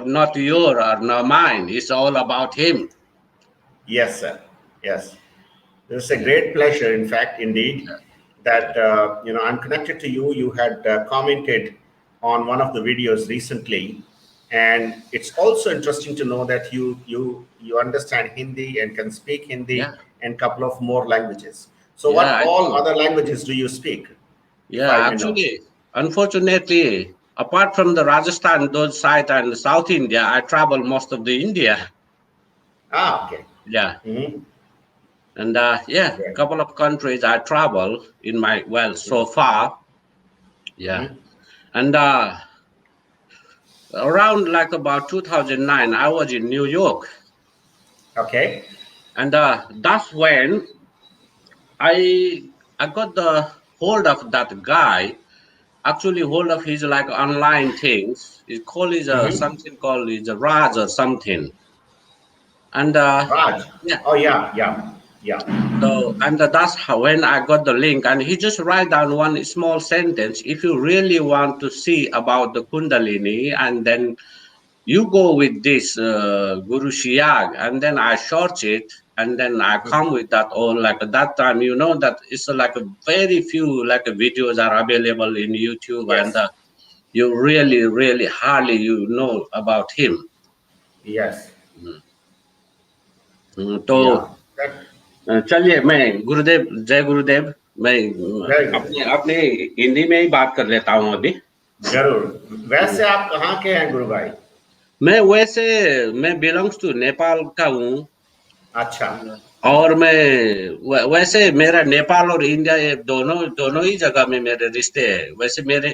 not your or not mine. It's all about him. Yes, sir. Yes. It's a great pleasure, in fact, indeed, that, I'm connected to you. You had commented on one of the videos recently. And it's also interesting to know that you understand Hindi and can speak Hindi Yeah. and a couple of more languages. So Yeah, what I all do. other languages do you speak, if Yeah, I may know? actually, unfortunately, apart from the Rajasthan, those side and South India, I travel most of the India. Okay. Yeah. Hmm. And yeah, Great. couple of countries I travel in my, well, so Hmm. far. Yeah. Hmm. And around like about 2009, I was in New York. Okay. And that's when I I got the hold of that guy, actually hold of his like online things. It called is Hmm. something called is a Raj or something. And Raj. yeah, Oh, yeah, yeah, yeah. so and that's how when I got the link, and he just write down one small sentence. If you really want to see about the Kundalini, and then you go with this Guru Siyag, and then I search it, and then I come with that all like at that time. You know that it's like a very few like videos are available in YouTube, and Yes. you really hardly you know about him. Yes. तो Yeah. That, चलिए मैं गुरुदेव जय गुरुदेव मैं very good. अपने अपने हिंदी में ही बात कर लेता हूँ अभी। जरूर। वैसे आप कहाँ के हैं गुरु भाई? मैं वैसे मैं बिलोंग्स टू नेपाल का हूँ। अच्छा। और मैं वैसे मेरा नेपाल और इंडिया ये दोनों दोनों ही जगह में मेरे रिश्ते हैं। वैसे मेरे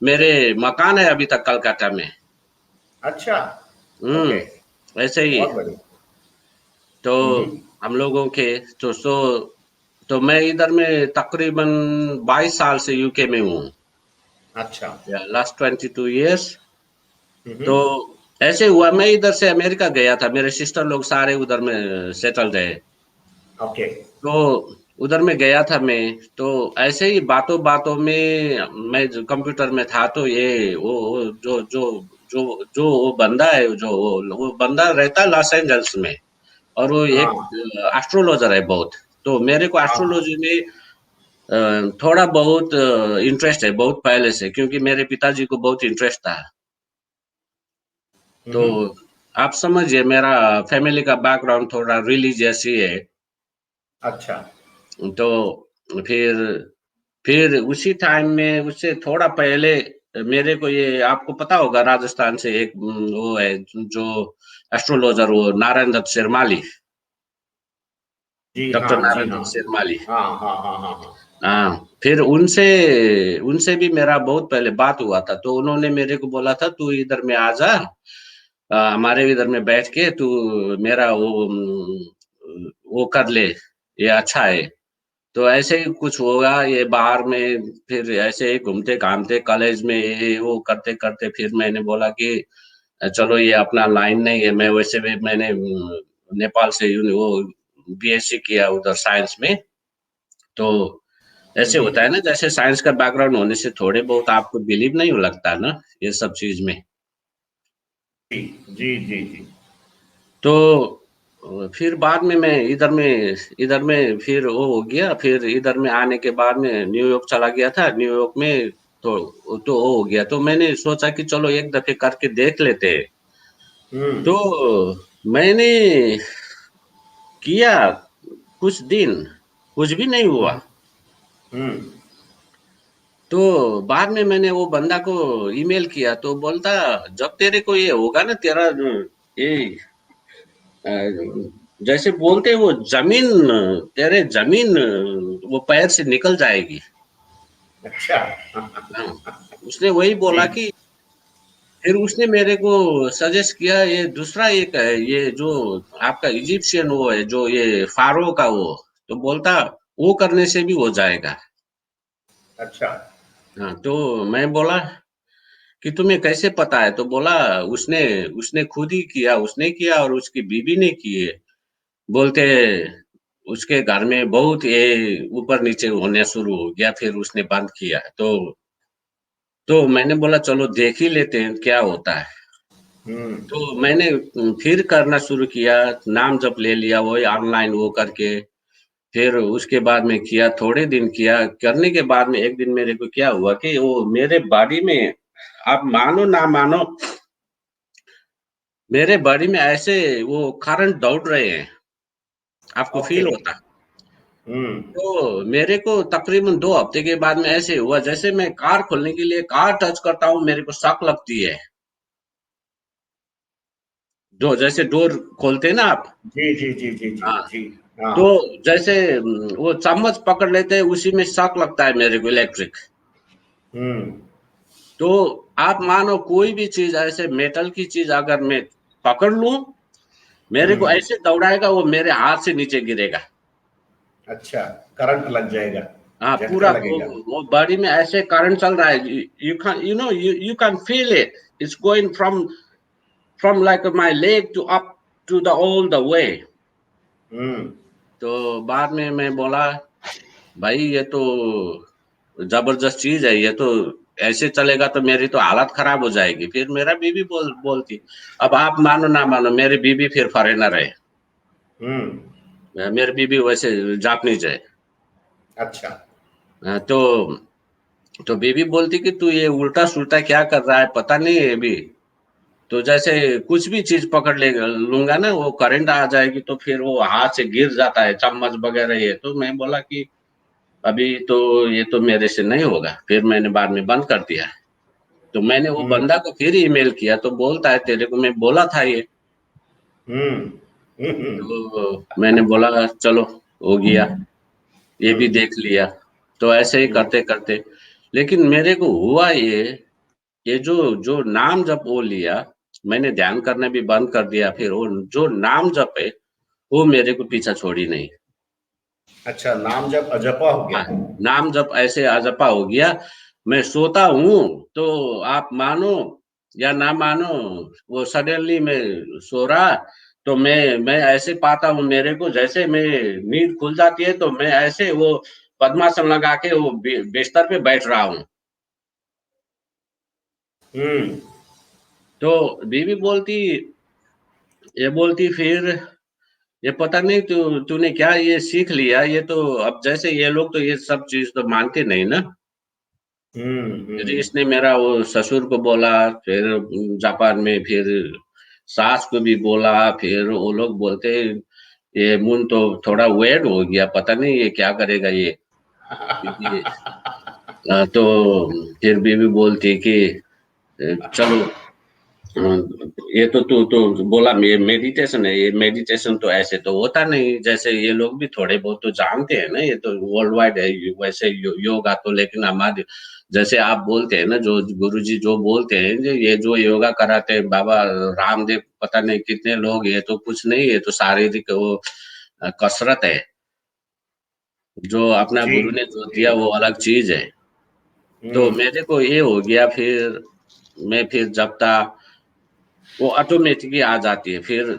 मेरे मकान है अभी तक कलकत्ता में। अच्छा। ओके। ऐसे ही। बहुत बढ़िया। तो हम लोगों के तो मैं इधर में तकरीबन 22 साल से यूके में हूँ। अच्छा। Last 22 years. तो हम्म। ऐसे हुआ मैं इधर से अमेरिका गया था, मेरे सिस्टर लोग सारे उधर में सेटल रहे। ओके। तो उधर में गया था मैं, तो ऐसे ही बातों बातों में मैं जो कंप्यूटर में था, तो ये वो जो वो बंदा है, जो वो बंदा रहता है लॉस एंजल्स में, और वो एक हाँ एस्ट्रोलॉजर है बहुत। तो मेरे को हाँ हाँ। एस्ट्रोलॉजी में थोड़ा बहुत इंटरेस्ट है, बहुत पहले से, क्योंकि मेरे पिताजी को बहुत इंटरेस्ट था। तो हम्म। आप समझिए मेरा फैमिली का बैकग्राउंड थोड़ा रिलीजियस ही है। अच्छा। तो फिर फिर उसी टाइम में, उससे थोड़ा पहले मेरे को, ये आपको पता होगा राजस्थान से एक वो है जो एस्ट्रोलॉजर, वो नारायण दत्त शर्माली, जी डॉक्टर हाँ, जी नारायण हाँ। दत्त शर्माली। हाँ हाँ हाँ हाँ हाँ। हाँ, फिर उनसे उनसे भी मेरा बहुत पहले बात हुआ था। तो उन्होंने मेरे को बोला था तू इधर में आ जा, हमारे इधर में बैठ के तू मेरा वो कर ले, ये अच्छा है। तो ऐसे ही कुछ होगा ये बाहर में, फिर ऐसे ही घूमते घामते कॉलेज में ये वो करते करते फिर मैंने बोला कि चलो ये अपना लाइन नहीं है। मैं वैसे भी मैंने नेपाल से वो बीएससी किया उधर साइंस में। तो ऐसे होता है ना, जैसे साइंस का बैकग्राउंड होने से थोड़े बहुत आपको बिलीव नहीं लगता ना ये सब चीज में। जी जी जी जी। तो फिर बाद में मैं इधर में फिर वो हो गया। फिर इधर में आने के बाद में न्यूयॉर्क चला गया था। न्यूयॉर्क में तो वो हो गया। तो मैंने सोचा कि चलो एक दफे करके देख लेते हैं। हम्म। तो मैंने किया कुछ दिन, कुछ भी नहीं हुआ। हम्म। तो बाद में मैंने वो बंदा को ईमेल किया, तो बोलता जब तेरे को ये होगा ना, तेरा ये अ, जैसे बोलते हैं वो जमीन, तेरे जमीन वो पैर से निकल जाएगी। अच्छा। हाँ, उसने वही बोला जी। कि फिर उसने मेरे को सजेस्ट किया ये दूसरा एक है, ये जो आपका इजिप्शियन वो है, जो ये फारो का वो, तो बोलता वो करने से भी हो जाएगा। अच्छा। हाँ, तो मैं बोला कि तुम्हें कैसे पता है? तो बोला उसने उसने खुद ही किया, उसने किया और उसकी बीवी ने किए। बोलते उसके घर में बहुत ये ऊपर नीचे होने शुरू हो गया, फिर उसने बंद किया। तो मैंने बोला चलो देख ही लेते हैं क्या होता है। हम्म। तो मैंने फिर करना शुरू किया, नाम जप ले लिया वही ऑनलाइन वो करके। फिर उसके बाद में किया, थोड़े दिन किया, करने के बाद में एक दिन मेरे को क्या हुआ कि वो मेरे बॉडी में, आप मानो ना मानो, मेरे बॉडी में ऐसे वो करंट दौड़ रहे हैं, आपको ओके। फील होता। हम्म। तो मेरे को तकरीबन 2 हफ्ते के बाद में ऐसे हुआ जैसे मैं कार खोलने के लिए कार टच करता हूँ, मेरे को शॉक लगती है। जो जैसे डोर खोलते हैं ना आप। जी जी जी जी जी हाँ, जी। हाँ। तो जैसे वो चम्मच पकड़ लेते हैं उसी में शॉक लगता है मेरे को इलेक्ट्रिक। हम्म। तो आप मानो कोई भी चीज ऐसे मेटल की चीज अगर मैं पकड़ लूं, मेरे को हम्म। ऐसे दौड़ाएगा वो मेरे हाथ से नीचे गिरेगा। अच्छा, करंट लग जाएगा, हाँ, झटका पूरा लगेगा। वो बॉडी में ऐसे करंट चल रहा है, you can you can feel it, it's going from like my leg to up to the all the way. Hmm. तो बाद में मैं बोला, भाई ये तो जबरदस्त चीज है, ये तो ऐसे चलेगा तो मेरी तो हालत खराब हो जाएगी। फिर मेरा बीवी बोलती, अब आप मानो ना मानो मेरी बीवी फिर फॉरेनर है। हम्म। मेरी बीवी वैसे जापानीज है। अच्छा। तो बीवी बोलती कि तू ये उल्टा सुल्टा क्या कर रहा है पता नहीं है अभी। तो जैसे कुछ भी चीज पकड़ ले लूंगा ना वो करंट आ जाएगी, तो फिर वो हाथ से गिर जाता है चम्मच वगैरह ये। तो मैं बोला कि अभी तो ये तो मेरे से नहीं होगा, फिर मैंने बाद में बंद कर दिया। तो मैंने वो हम्म। बंदा को फिर ईमेल किया तो बोलता है तेरे को मैं बोला था ये। हम्म। हम्म। तो मैंने बोला चलो हो गया, ये भी हम्म। देख लिया। तो ऐसे ही हम्म। करते करते, लेकिन मेरे को हुआ ये जो जो नाम जप वो लिया, मैंने ध्यान करना भी बंद कर दिया। फिर वो जो नाम जप है वो मेरे को पीछा छोड़ी नहीं। अच्छा, नाम जब अजपा हो हाँ, गया। नाम जप ऐसे अजपा हो गया। मैं सोता हूँ तो आप मानो या ना मानो, वो सडनली मैं सो रहा, तो मैं ऐसे पाता हूँ मेरे को, जैसे मैं नींद खुल जाती है तो मैं ऐसे वो पद्मासन लगा के वो बिस्तर पे बैठ रहा हूँ। हम्म। तो बीवी बोलती, ये बोलती फिर, ये पता नहीं तूने क्या ये सीख लिया, ये तो अब जैसे ये लोग तो ये सब चीज तो मानते नहीं ना। हम्म। फिर हम्म। इसने मेरा वो ससुर को बोला, फिर जापान में फिर सास को भी बोला। फिर वो लोग बोलते ये मुन तो थोड़ा वेट हो गया, पता नहीं ये क्या करेगा ये, क्योंकि तो फिर बीवी बोलती कि चलो, ये तो बोला ये मेडिटेशन है, ये मेडिटेशन तो ऐसे तो होता नहीं, जैसे ये लोग भी थोड़े बहुत तो जानते हैं ना, ये तो वर्ल्ड वाइड है वैसे योगा तो। लेकिन हमारे जैसे आप बोलते हैं ना, जो गुरुजी जो बोलते हैं, ये जो योगा कराते हैं बाबा रामदेव, पता नहीं कितने लोग, ये तो कुछ नहीं, ये तो शारीरिक वो कसरत है। जो अपना जी गुरु ने जो जी। दिया वो अलग चीज है। तो हम्म। मेरे को ये हो गया, फिर मैं फिर जपता, वो ऑटोमेटिकली आ जाती है। फिर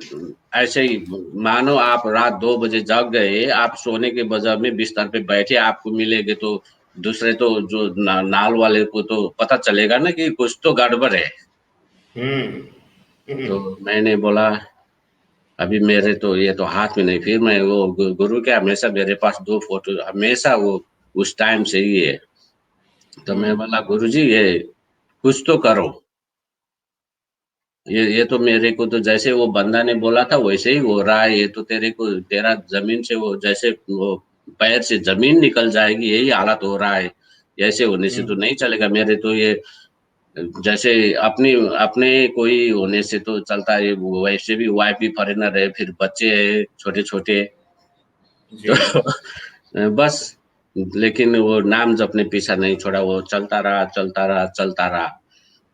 ऐसे ही मानो आप रात 2 बजे जग गए, आप सोने के बजाय में बिस्तर पे बैठे आपको मिलेंगे, तो दूसरे तो जो नाल वाले को तो पता चलेगा ना कि कुछ तो गड़बड़ है। हम्म। तो हम्म। मैंने बोला अभी मेरे तो ये तो हाथ में नहीं। फिर मैं वो गुरु के हमेशा मेरे पास 2 फोटो हमेशा वो उस टाइम से ही है। तो मैं हम्म। बोला गुरु जी ये कुछ तो करो, ये तो मेरे को तो जैसे वो बंदा ने बोला था वैसे ही हो रहा है, ये तो तेरे को तेरा जमीन से वो जैसे वो पैर से जमीन निकल जाएगी यही हालत हो रहा है। ऐसे होने से तो हम्म। नहीं चलेगा, मेरे तो ये जैसे अपनी अपने कोई होने से तो चलता है, वो वैसे भी वाइफ भी फॉरेनर है, फिर बच्चे हैं छोटे छोटे। जी। तो बस, लेकिन वो नाम जपने पीछा नहीं छोड़ा, वो चलता रहा चलता रहा चलता रहा।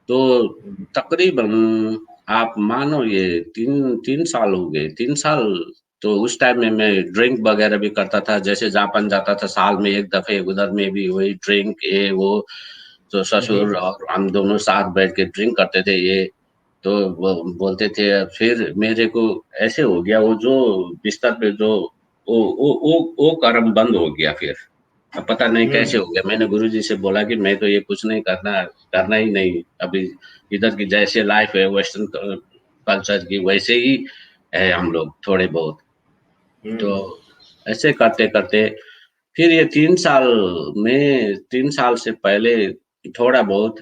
तो हम्म। तकरीबन आप मानो ये 3 3 साल हो गए, 3 साल। तो उस टाइम में मैं ड्रिंक वगैरह भी करता था, जैसे जापान जाता था साल में एक दफे, उधर में भी वही ड्रिंक ये वो। तो ससुर हम्म। और हम दोनों साथ बैठ के ड्रिंक करते थे ये। तो वो बोलते थे, फिर मेरे को ऐसे हो गया वो जो बिस्तर पे जो वो कर्म बंद हो गया फिर। अब पता नहीं कैसे हम्म हो गया। मैंने गुरुजी से बोला कि मैं तो ये कुछ नहीं करना ही नहीं अभी। इधर की जैसे लाइफ है वेस्टर्न कल्चर की, वैसे ही है हम लोग थोड़े बहुत। तो हम्म ऐसे करते करते फिर ये 3 साल में, 3 साल से पहले थोड़ा बहुत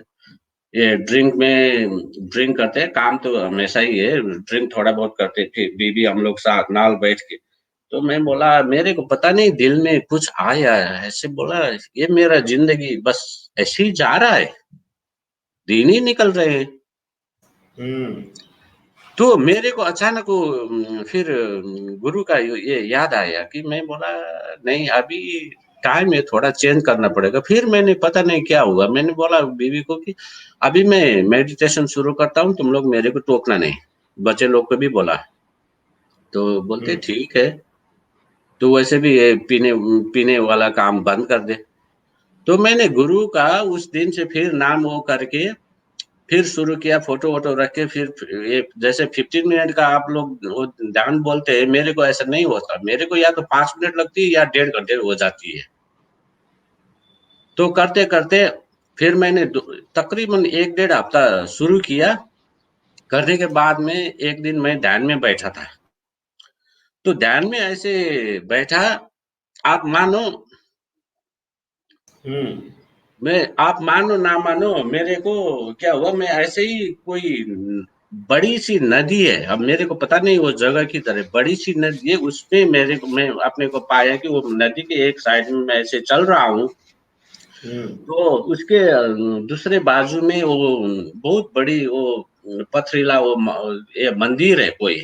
ये ड्रिंक करते हैं। काम तो हमेशा ही है, ड्रिंक थोड़ा बहुत करते थे, बीबी हम लोग साथ नाल बैठ के। तो मैं बोला मेरे को पता नहीं दिल में कुछ आया है, ऐसे बोला ये मेरा जिंदगी बस ऐसे ही जा रहा है, दिन ही निकल रहे हैं। हम्म तो मेरे को अचानक वो फिर गुरु का ये याद आया कि मैं बोला नहीं अभी टाइम है, थोड़ा चेंज करना पड़ेगा। फिर मैंने पता नहीं क्या हुआ, मैंने बोला बीवी को कि अभी मैं मेडिटेशन शुरू करता हूँ, तुम लोग मेरे को टोकना नहीं। बच्चे लोग को भी बोला। तो बोलते हम्म ठीक है। तो वैसे भी ये पीने पीने वाला काम बंद कर दे। तो मैंने गुरु का उस दिन से फिर नाम वो करके फिर शुरू किया, फोटो वोटो रख के। फिर ये जैसे 15 मिनट का आप लोग वो ध्यान बोलते हैं, मेरे को ऐसा नहीं होता। मेरे को या तो 5 मिनट लगती है या 1.5 घंटे हो जाती है। तो करते करते फिर मैंने तकरीबन 1 डेढ़ हफ्ता शुरू किया। करने के बाद में एक दिन मैं ध्यान में बैठा था। तो ध्यान में ऐसे बैठा, आप मानो, हम्म मैं आप मानो ना मानो मेरे को क्या हुआ, मैं ऐसे ही कोई बड़ी सी नदी है, अब मेरे को पता नहीं वो जगह की तरह बड़ी सी नदी है, उसमें मेरे को मैं अपने को पाया कि वो नदी के एक साइड में मैं ऐसे चल रहा हूँ। हम्म तो उसके दूसरे बाजू में वो बहुत बड़ी वो पथरीला वो ये मंदिर है कोई।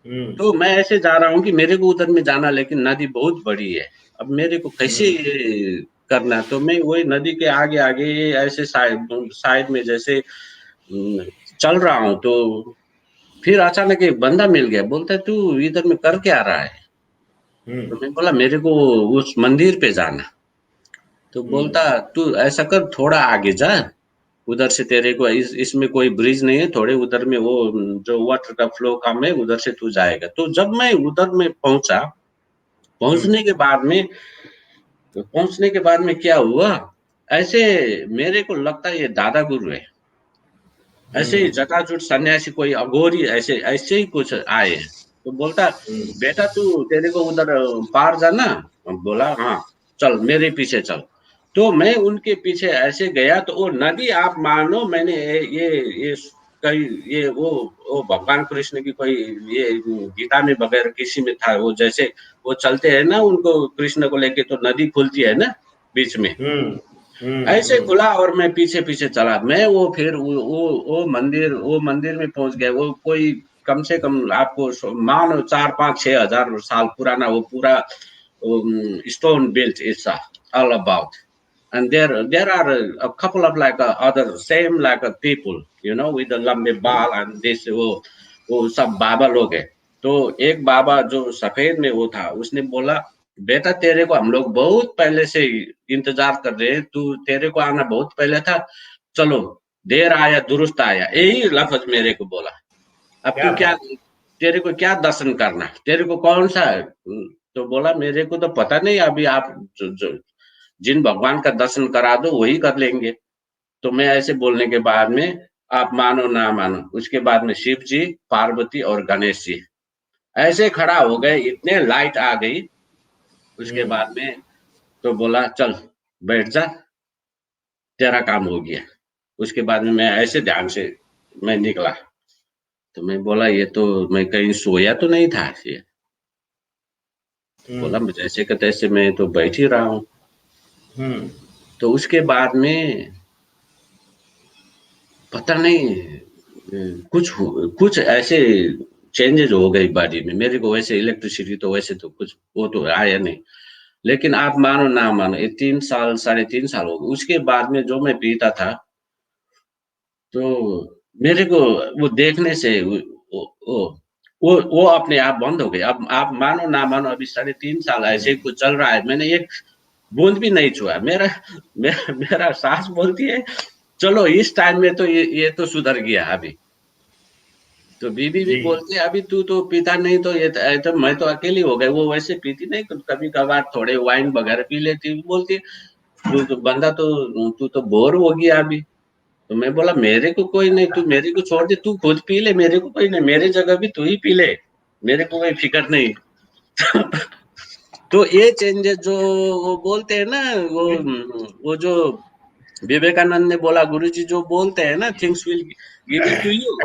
हम्म तो मैं ऐसे जा रहा हूँ कि मेरे को उधर में जाना, लेकिन नदी बहुत बड़ी है। अब मेरे को कैसे हम्म ये करना, तो मैं वही नदी के आगे आगे ऐसे साइड साइड में जैसे चल रहा हूँ। तो फिर अचानक एक बंदा मिल गया, बोलता है तू इधर में कर क्या रहा है। तो हम्म मैं बोला मेरे को उस मंदिर पे जाना। तो हम्म बोलता तू ऐसा कर थोड़ा आगे जा, उधर से तेरे को इसमें कोई ब्रिज नहीं है, थोड़े उधर में वो जो वाटर का फ्लो कम है, उधर से तू जाएगा। तो जब मैं उधर में पहुंचा, हम्म पहुंचने के बाद में पहुंचने के बाद में क्या हुआ, ऐसे मेरे को लगता है ये दादा गुरु है। ऐसे ही हम्म जटाजूट सन्यासी कोई अघोरी ऐसे ऐसे ही कुछ आए हैं। तो बोलता बेटा तू तेरे को उधर पार जाना। हम बोला हाँ, चल मेरे पीछे चल। तो मैं उनके पीछे ऐसे गया, तो वो नदी आप मानो मैंने ये कई ये वो भगवान कृष्ण की कोई ये गीता में वगैरह किसी में था, वो जैसे वो चलते हैं ना उनको कृष्ण को लेके, तो नदी खुलती है ना बीच में, हम्म ऐसे हम्म खुला और मैं पीछे पीछे चला। मैं वो फिर वो मंदिर में पहुंच गया। वो कोई कम से कम आपको मान 4 5 6 हजार साल पुराना वो पूरा stone built it's all about. And there are a couple of like other same like people, you know, with the लंबे बाल and this वो सब बाबा लोग है। तो एक बाबा जो सफेद में वो था, उसने बोला बेटा तेरे को हम लोग बहुत पहले से इंतजार कर रहे हैं, तू तेरे को आना बहुत पहले था, चलो देर आया दुरुस्त आया, यही लफ्ज मेरे को बोला। अब क्या तू क्या, बात तेरे को क्या दर्शन करना, तेरे को कौन सा है? तो बोला मेरे को तो पता नहीं, अभी आप जिन भगवान का दर्शन करा दो वही कर लेंगे। तो मैं ऐसे बोलने के बाद में आप मानो ना मानो, उसके बाद में शिव जी, पार्वती और गणेश जी ऐसे खड़ा हो गए, इतने लाइट आ गई। उसके हम्म बाद में तो बोला चल बैठ जा, तेरा काम हो गया। उसके बाद में मैं ऐसे ध्यान से मैं निकला। तो मैं बोला ये तो मैं कहीं सोया तो नहीं था ये। बोला हम्म जैसे कि तैसे मैं तो बैठ ही रहा हूँ। हम्म तो उसके बाद में पता नहीं कुछ ऐसे चेंजेस हो गई बॉडी में। मेरे को वैसे इलेक्ट्रिसिटी तो वैसे तो कुछ वो तो आया नहीं। लेकिन आप मानो ना मानो ये 3 साल 3.5 साल हो गए। उसके बाद में जो मैं पीता था, तो मेरे को वो देखने से वो अपने आप बंद हो गए। अब आप मानो ना मानो अभी 3.5 साल ऐसे ही कुछ चल रहा है, मैंने एक बूंद भी नहीं छुआ। मेरा सास बोलती है चलो इस टाइम में तो ये तो सुधर गया अभी। तो बीबी भी जी। बोलती है अभी तू तो पीता नहीं तो ये तो मैं तो अकेली हो गई, वो वैसे पीती नहीं, कभी कभार थोड़े वाइन वगैरह पी लेती, बोलती तू तो बंदा तो तू तो बोर हो गया अभी। तो मैं बोला मेरे को कोई नहीं, तू मेरे को छोड़ दे, तू खुद पी ले, मेरे को कोई नहीं, मेरे जगह भी तू ही पी ले, मेरे को कोई फिक्र नहीं। तो ये चेंजेस जो वो बोलते हैं ना, वो जो विवेकानंद ने बोला, गुरुजी जो बोलते हैं ना, things will give it to you,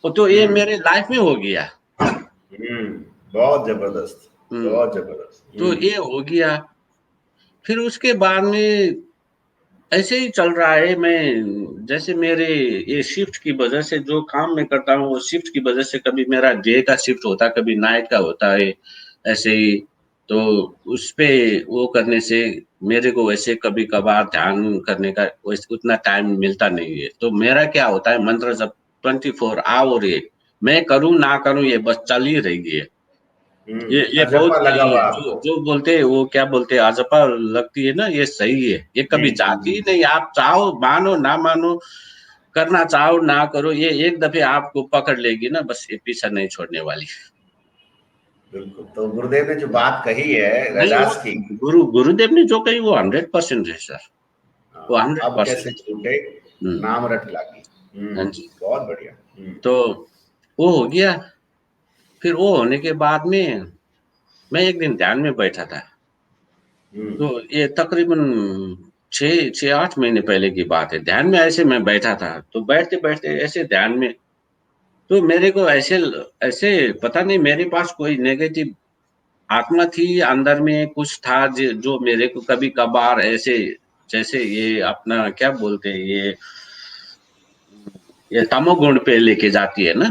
तो ये हम्म। मेरे लाइफ में हो गया। बहुत जबरदस्त। हम्म, बहुत जबरदस्त। तो ये हो गया। फिर उसके बाद में ऐसे ही चल रहा है। मैं जैसे मेरे ये शिफ्ट की वजह से जो काम मैं करता हूँ, वो शिफ्ट की वजह से कभी मेरा डे का शिफ्ट होता है, कभी नाइट का होता है, ऐसे ही। तो उस पे वो करने से मेरे को वैसे कभी कभार ध्यान करने का वैसे उतना टाइम मिलता नहीं है। तो मेरा क्या होता है, मंत्र जब 24 आवर ये मैं करूँ ना करूँ, ये बस चल ही रही है। ये बहुत अजपा लगा हुआ जो आपको। जो बोलते हैं वो क्या बोलते हैं, आजपा लगती है ना, ये सही है, ये जी कभी जी जाती जी। ही नहीं। आप चाहो मानो ना मानो, करना चाहो ना करो, ये एक दफे आपको पकड़ लेगी ना, बस ये पीछा नहीं छोड़ने वाली। बिल्कुल। तो गुरुदेव ने जो बात कही है नहीं, वो रैदास की, गुरुदेव ने जो कही वो 100% है सर, वो हंड्रेड अब कैसे परसेंट छूटे नाम रट लागी। हाँ जी। बहुत बढ़िया। तो वो हो गया। फिर वो होने के बाद में मैं एक दिन ध्यान में बैठा था। हम्म तो ये तकरीबन 6-8 महीने पहले की बात है। ध्यान में ऐसे मैं बैठा था, तो बैठते बैठते ऐसे ध्यान में, तो मेरे को ऐसे ऐसे पता नहीं मेरे पास कोई नेगेटिव आत्मा थी, अंदर में कुछ था जो मेरे को कभी कभार ऐसे, जैसे ये अपना क्या बोलते हैं, ये तमोगुण पे लेके जाती है ना,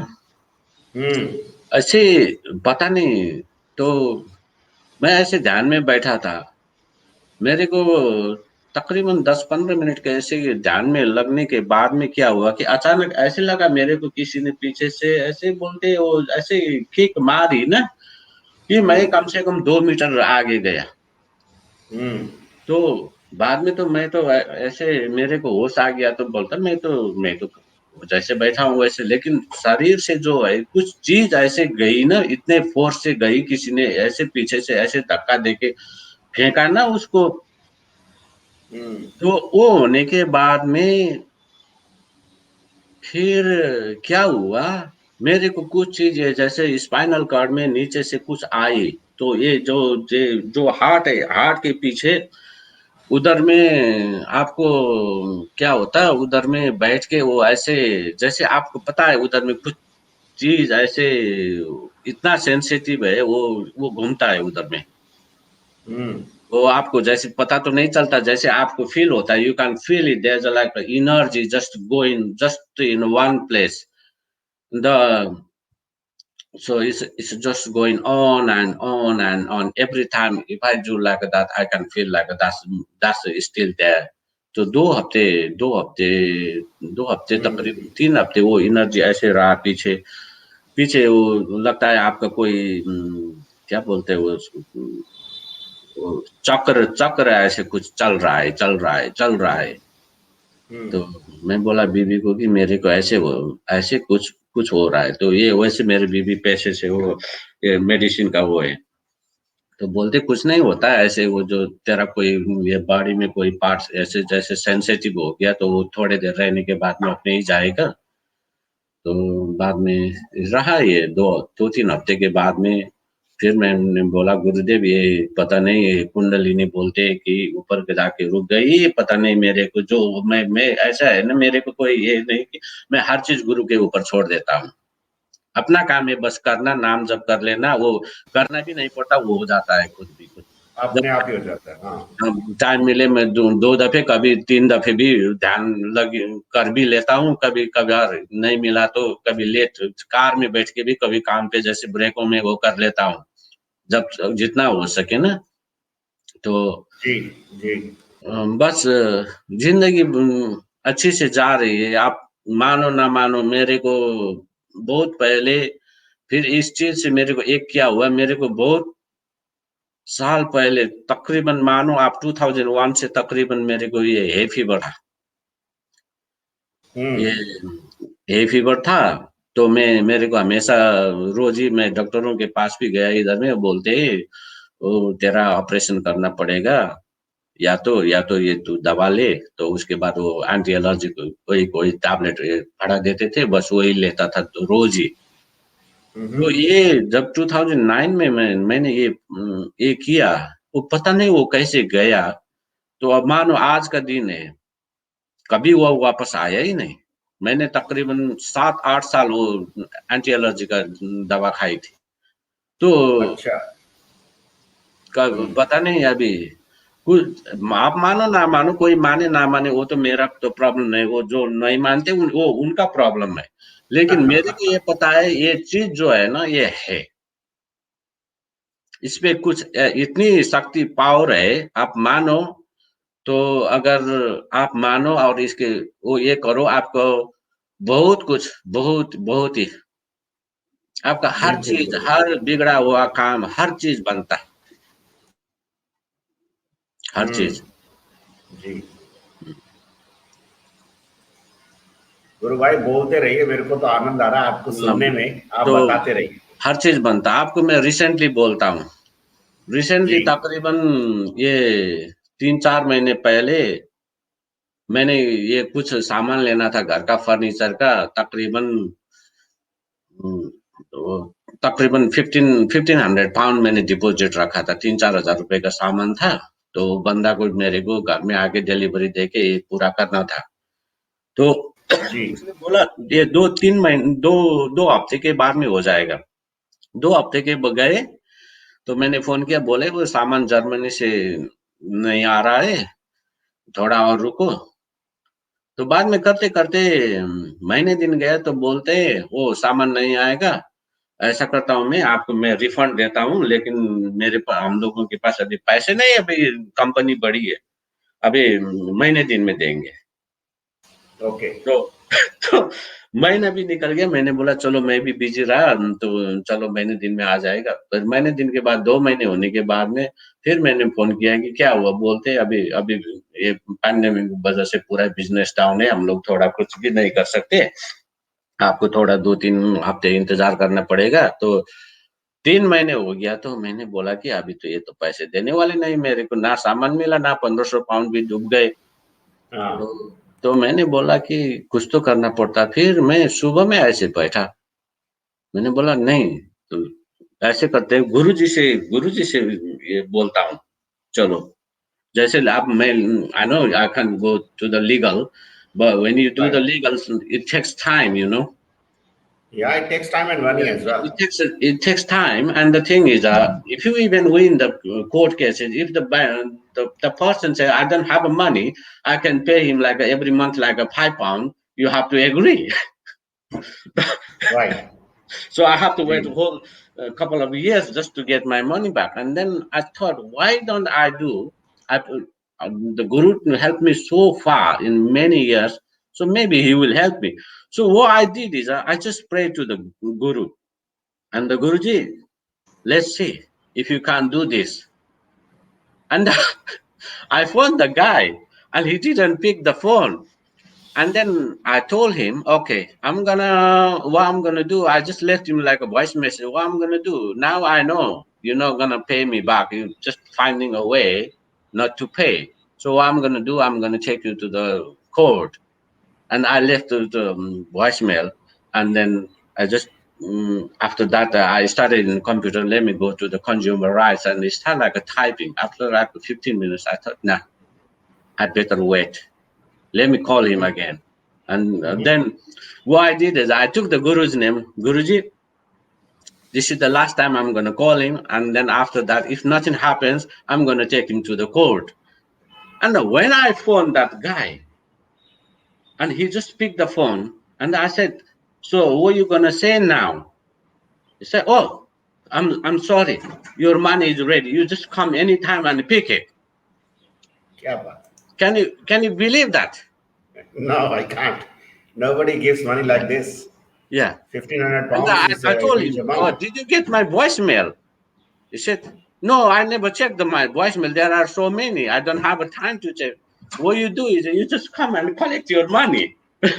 हम्म ऐसे पता नहीं। तो मैं ऐसे ध्यान में बैठा था, मेरे को तकरीबन 10-15 मिनट के ऐसे ध्यान में लगने के बाद में क्या हुआ कि अचानक ऐसे लगा मेरे को किसी ने पीछे से ऐसे बोलते वो ऐसे किक मारी ना, कि मैं हम्म कम से कम 2 मीटर आगे गया। हम्म तो बाद में तो मैं तो ऐसे मेरे को होश आ गया, तो बोलता मैं तो जैसे बैठा हूँ वैसे, लेकिन शरीर से जो है कुछ चीज ऐसे गई ना, इतने फोर्स से गई, किसी ने ऐसे पीछे से ऐसे धक्का देके फेंका ना उसको। हम्म तो वो होने के बाद में फिर क्या हुआ, मेरे को कुछ चीजें जैसे स्पाइनल कॉर्ड में नीचे से कुछ आई। तो ये जो हार्ट है, हार्ट के पीछे उधर में आपको क्या होता है, उधर में बैठ के वो ऐसे, जैसे आपको पता है उधर में कुछ चीज ऐसे इतना सेंसिटिव है, वो घूमता है उधर में। हम्म वो आपको जैसे पता तो नहीं चलता, जैसे आपको फील होता है, you can feel it, there is like energy just going just in one place, the so it's just going on and on and on. Every time if I do like that, I can feel like that's still there. तो 2 हफ्ते 2 हफ्ते 2 हफ्ते तकरीबन हम्म 3 हफ्ते वो energy ऐसे रहा पीछे। पीछे वो लगता है आपका कोई क्या बोलते हैं वो वो चक्र चक्र ऐसे कुछ चल रहा है, चल रहा है, चल रहा है। तो हम्म मैं बोला बीवी को कि मेरे को ऐसे कुछ कुछ हो रहा है। तो ये वैसे मेरे बीवी पैसे से वो ये मेडिसिन का वो है। तो बोलते कुछ नहीं होता है ऐसे, वो जो तेरा कोई ये बॉडी में कोई पार्ट्स ऐसे जैसे सेंसिटिव हो गया, तो वो थोड़े देर रहने के बाद में अपने ही जाएगा। तो बाद में रहा ये 2-3 हफ्ते के बाद में फिर मैंने बोला गुरुदेव ये पता नहीं, ये कुंडलिनी बोलते हैं कि ऊपर के जाके रुक गई, ये पता नहीं मेरे को जो मैं ऐसा है ना, मेरे को कोई ये नहीं कि मैं हर चीज गुरु के ऊपर छोड़ देता हूँ। अपना काम है बस करना, नाम जप कर लेना, वो करना भी नहीं पड़ता, वो हो जाता है खुद भी खुद। अपने आप ही हो जाता है। हाँ। टाइम मिले मैं 2 दफे कभी 3 दफे भी ध्यान लग कर भी लेता हूँ, कभी कभार नहीं मिला तो कभी लेट कार में बैठ के भी कभी काम पे जैसे ब्रेकों में वो कर लेता हूँ, जब जितना हो सके ना। तो जी जी। बस जिंदगी अच्छी से जा रही है। आप मानो ना मानो, मेरे को बहुत पहले फिर इस चीज से मेरे को एक क्या हुआ, मेरे को बहुत साल पहले तकरीबन मानो आप 2001 से तकरीबन मेरे को ये है फीवर था। ये हम्म है फीवर था। तो मेरे को हमेशा रोज ही मैं डॉक्टरों के पास भी गया इधर में, बोलते ही वो तेरा ऑपरेशन करना पड़ेगा, या तो ये तू दवा ले। तो उसके बाद वो एंटी एलर्जिक कोई कोई टैबलेट पड़ा देते थे, बस वही लेता था तो रोज ही। तो Mm-hmm. ये जब 2009 में मैंने ये किया, वो पता नहीं वो कैसे गया। तो अब मानो आज का दिन है, कभी वो वापस आया ही नहीं। मैंने तकरीबन 7-8 साल वो एंटी एलर्जी का दवा खाई थी। तो अच्छा। पता नहीं अभी कुछ, आप मानो ना मानो, कोई माने ना माने, वो तो मेरा तो प्रॉब्लम नहीं, वो जो नहीं मानते वो उनका प्रॉब्लम है। लेकिन मेरे को ये पता है, ये चीज जो है ना, ये है, इसपे कुछ इतनी शक्ति पावर है। आप मानो तो, अगर आप मानो और इसके वो ये करो, आपको बहुत कुछ, बहुत बहुत ही, आपका हर बिल्कुल चीज, गुरु। हर बिगड़ा हुआ काम, हर चीज बनता है, हर हम्म। चीज। जी। गुरु भाई बोलते रहिए, मेरे को तो आनंद आ रहा है आपको अब सुनने में, आप तो बताते रहिए। हर चीज बनता है। आपको मैं रिसेंटली बोलता हूँ, रिसेंटली जी। तकरीबन ये 3-4 महीने पहले मैंने ये कुछ सामान लेना था घर का, फर्नीचर का, तकरीबन तो तकरीबन 1500 पाउंड मैंने डिपॉजिट रखा था। 3-4 हजार रुपए का सामान था। तो बंदा को मेरे को घर में आके डिलीवरी देके ये पूरा करना था। तो जी। उसने बोला ये 2-3 महीने, 2 हफ्ते के बाद में हो जाएगा। 2 हफ्ते के गए, तो मैंने फोन किया, बोले वो सामान जर्मनी से नहीं आ रहा है, थोड़ा और रुको। तो बाद में करते करते महीने दिन गया, तो बोलते वो सामान नहीं आएगा। ऐसा करता हूँ, मैं आपको मैं रिफंड देता हूँ, लेकिन मेरे पास, हम लोगों के पास अभी पैसे नहीं है, अभी कंपनी बड़ी है, अभी महीने दिन में देंगे। ओके। तो तो महीना भी निकल गया। मैंने बोला चलो, मैं भी बिजी रहा, तो चलो महीने दिन में आ जाएगा। पर महीने दिन के बाद, 2 महीने होने के बाद में फिर मैंने फोन किया कि क्या हुआ। बोलते अभी अभी ये पैंडेमिक की वजह से पूरा बिजनेस डाउन है, हम लोग थोड़ा कुछ भी नहीं कर सकते, आपको थोड़ा 2-3 हफ्ते इंतजार करना पड़ेगा। तो 3 महीने हो गया। तो मैंने बोला कि अभी तो ये तो पैसे देने वाले नहीं मेरे को, ना सामान मिला, ना 1500 पाउंड भी डूब गए। हाँ। तो तो मैंने बोला कि कुछ तो करना पड़ता। फिर मैं सुबह में ऐसे बैठा, मैंने बोला नहीं, तो ऐसे करते हैं, गुरु जी से ये बोलता हूँ, चलो। जैसे आप, मैं, I know I can go to the legal, but when you do the right. legal, it takes time, you know. या it takes time and money Yeah, as well. it takes time, and the thing is, if you even win the court cases, if the person say I don't have money, I can pay him like every month like a £5. You have to agree. Right. So I have to जी। wait a whole couple of years just to get my money back. And then I thought, why don't I do? I, the Guru helped me so far in many years, so maybe he will help me. So what I did is, I just prayed to the Guru, and the Guruji, let's see if you can do this. And I phoned the guy, and he didn't pick the phone. And then I told him, okay, what I'm gonna do, I just left him like a voice message. What I'm gonna do, now I know you're not gonna pay me back. You're just finding a way not to pay. So what I'm gonna do, I'm gonna take you to the court. And I left the voicemail. And then I just, after that, I started in the computer. Let me go to the consumer rights, and it started like a typing. After like 15 minutes, I thought, nah, I better wait. Let me call him again. And then what I did is I took the Guru's name, Guruji, this is the last time I'm going to call him. And then after that, if nothing happens, I'm going to take him to the court. And when I phoned that guy, and he just picked the phone, and I said, so what are you going to say now? He said, oh, I'm sorry. Your money is ready. You just come anytime and pick it. क्या बात। Can you believe that? No, I can't. Nobody gives money like this. Yeah. 1,500 And pounds is I a told huge him, oh, amount. did you get my voicemail? He said, no, I never checked my voicemail. There are so many. I don't have a time to check. What you do is you just come and collect your money.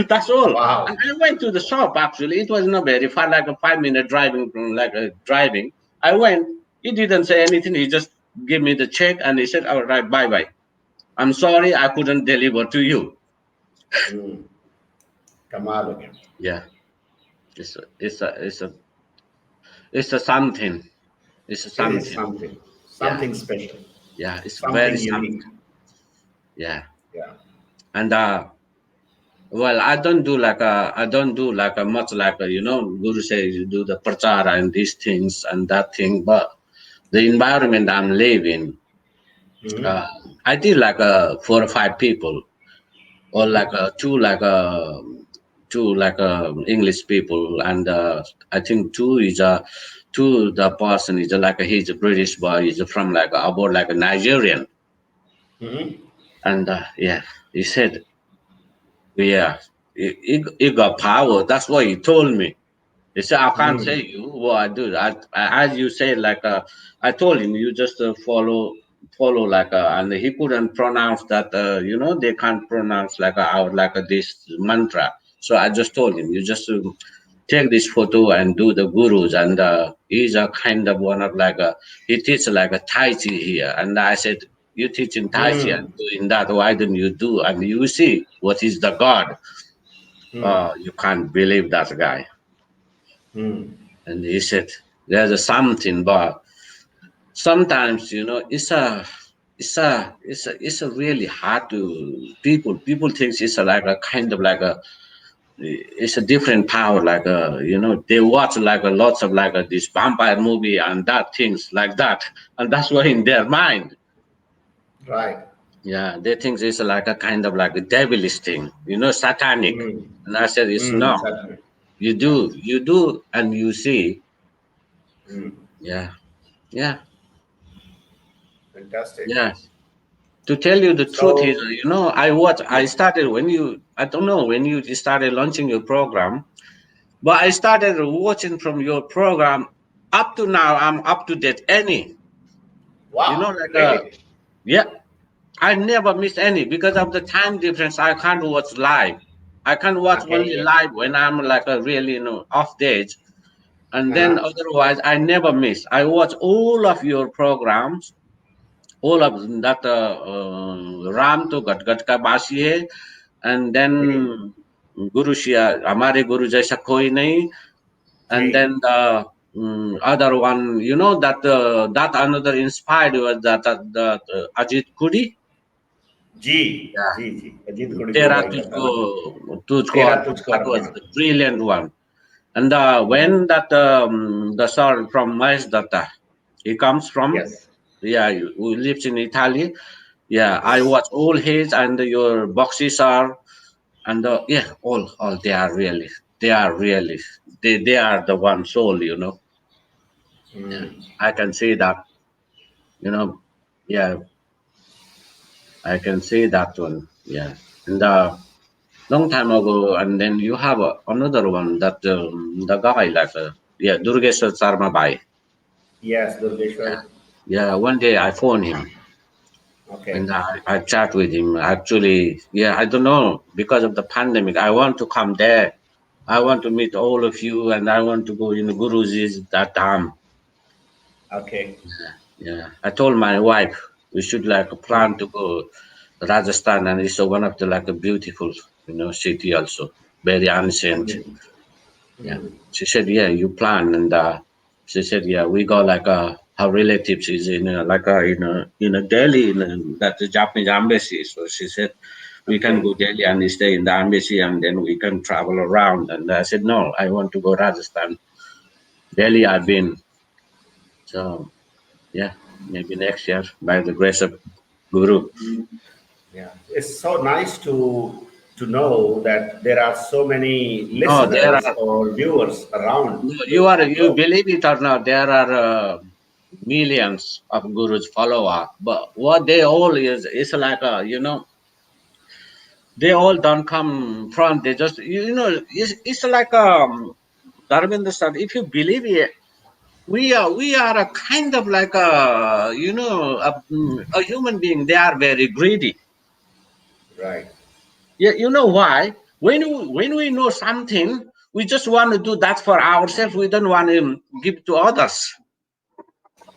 That's all. And Wow. I went to the shop actually. It was not very far, like a 5 minute driving from like a driving. I went. He didn't say anything. He just gave me the check and he said, "All right, bye bye. I'm sorry I couldn't deliver to you." Mm. Kamal again. Yeah, it's a something. It's a It is something. something, Yeah, something special, yeah. It's very something something. unique. Yeah, Yeah. and well, I don't do like a much like a, Guru says you do the prachara and these things and that thing, but the environment I'm living, Mm-hmm. uh, I did like 4 or 5 people, or like two like English people, and I think two the person is like he's a British boy, he's from like about like a Nigerian, Mm-hmm. and yeah, he said, yeah, he got power. That's what he told me. He said, I can't say Mm. you what I do. As you said, like I told him, you just follow like, and he couldn't pronounce that. They can't pronounce like out like this mantra. So I just told him, you just take this photo and do the gurus. And he's a kind of one of like he teaches like a Tai Chi here. And I said, you teaching Tai Chi and Mm. doing that. Why don't you do? And you see what is the God. Mm. You can't believe that guy. Mm. And he said, there's a something, but sometimes, it's a really hard to people think it's a, like a kind of like it's a different power, like they watch like a lots of like this vampire movie and that things like that, and that's what in their mind. Right. Yeah, they think it's like a kind of like a devilish thing, satanic. Mm. And I said, it's Mm. no. Certainly. You Yeah. do, and you see. Mm. Yeah, yeah, Fantastic. yeah. To tell you the truth is, So, I yeah. started I don't know when you started launching your program, but I started watching from your program up to now. I'm up to date. Wow. Like Really? yeah, I never miss any because of the time difference. I can't watch live. I can watch Okay. only Yeah. live when I'm like a really, off days. And then Uh-huh. otherwise, I never miss. I watch all of your programs, all of them, that Ram to Gat Gat Ka Basiye, and Mm. then Guru Shia, Amare Guru Jaisa Koi Nahi, and Ji. then the other one, that another inspired was that Ajit Kudi. Ji Yeah, जी जी अजीत गुड़ी जो Tera भाई का था Tujhko, ना Tujhko तेरा Arpana. तुझको That was Arpan the brilliant one. And hmm when that the sir from Mahesh Datta, he comes from, yes yeah, who lives in Italy. Yeah, I yes watch all his and your boxes are, and yeah, all they are really they are the one soul. Yeah, hmm I can see that. You know, yeah, I can see that one. Yeah, and long time ago, and then you have another one that the guy like yeah, Durgeshwar Sarma Bai. Yes Durgeshwar Yeah, yeah. One day I phoned him okay and I chat with him. Actually, yeah, I don't know because of the pandemic. I want to come there. I want to meet all of you, and I want to go in Guruji's that time. Okay Yeah, I told my wife we should like plan to go Rajasthan, and it's one of the like a beautiful, city also, very ancient. Yeah, she said, yeah, you plan, and she said, yeah, we got like her relatives is in like in a Delhi in that the Japanese embassy. So she said we okay can go Delhi and stay in the embassy, and then we can travel around. And I said, no, I want to go Rajasthan. Delhi, I've been. So yeah, maybe next year by the grace of Guru. yeah it's so nice to know that there are so many No, there listeners are. or viewers around No, you globe. believe it or not, there are millions of gurus follower, but what they all is like they all don't come from, they just it's like Dharmendra said, if you believe it, we are a kind of like a human being. They are very greedy. Right. Yeah, you know why? when we know something, we just want to do that for ourselves. We don't want to give to others.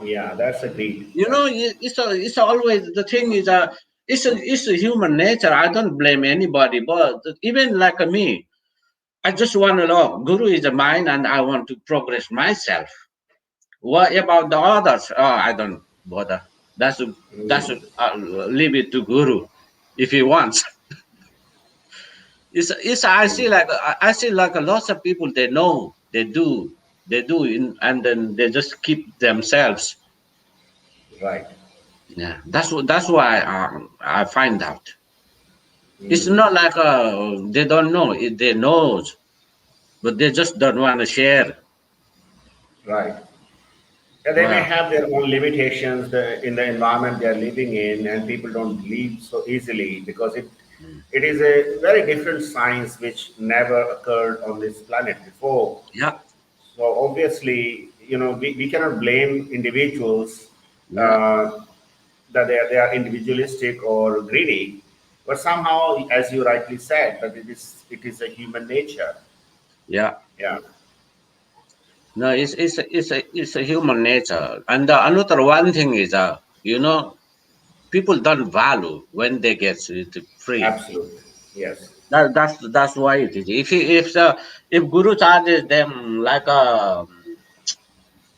Yeah, that's agreed. You Yeah. know, it's always the thing is it's a human nature. I don't blame anybody, but even like me, I just want to know Guru is a mind, and I want to progress myself. What about the others? Oh, I don't bother. That's Mm, leave it to Guru if he wants. It's I see like a lot of people they know they do and then they just keep themselves. right. Yeah, that's why I find out. It's Mm, not like they don't know. They knows, but they just don't want to share. right. Yeah, they may Wow. have their own limitations in the environment they are living in, and people don't leave so easily because Mm. it is a very different science which never occurred on this planet before. Yeah, So obviously, we cannot blame individuals yeah, uh, that they are individualistic or greedy, but somehow, as you rightly said, that it is a human nature. yeah. Yeah, No, it's a human nature. And another one thing is people don't value when they get it free. absolutely. Yes. That's why it is. If Guru charges them like a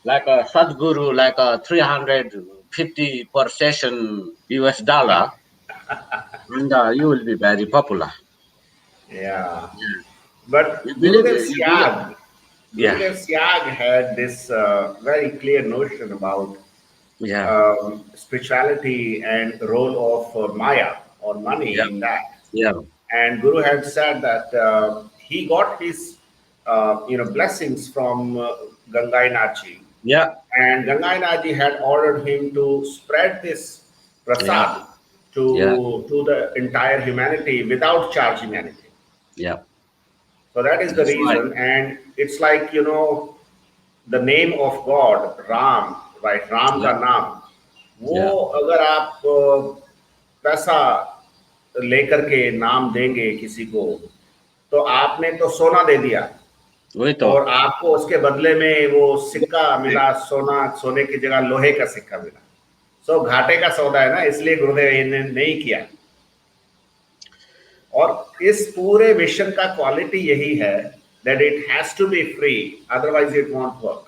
Sadguru, like a 350 per session US dollar, and you will be very popular. Yeah. Yeah. But You believe it? You believe? Yeah, Gurudev Siyag had this very clear notion about yeah, spirituality and role of Maya or money yeah, in that. yeah, And Guru had said that he got his blessings from Gangainaji, yeah, and Gangainaji had ordered him to spread this yeah, prasad yeah, to the entire humanity without charging anything. yeah. So that is the That's right. reason, and it's like the name of God, Ram, right? Ram Yeah, का नाम वो yeah. अगर आप पैसा लेकर के नाम देंगे किसी को तो आपने तो सोना दे दिया वही तो। और आपको उसके बदले में वो सिक्का मिला सोने की जगह लोहे का सिक्का मिला सो घाटे का सौदा है ना इसलिए गुरुदेव ने नहीं किया और इस पूरे मिशन का क्वालिटी यही है that it has to be free otherwise it won't work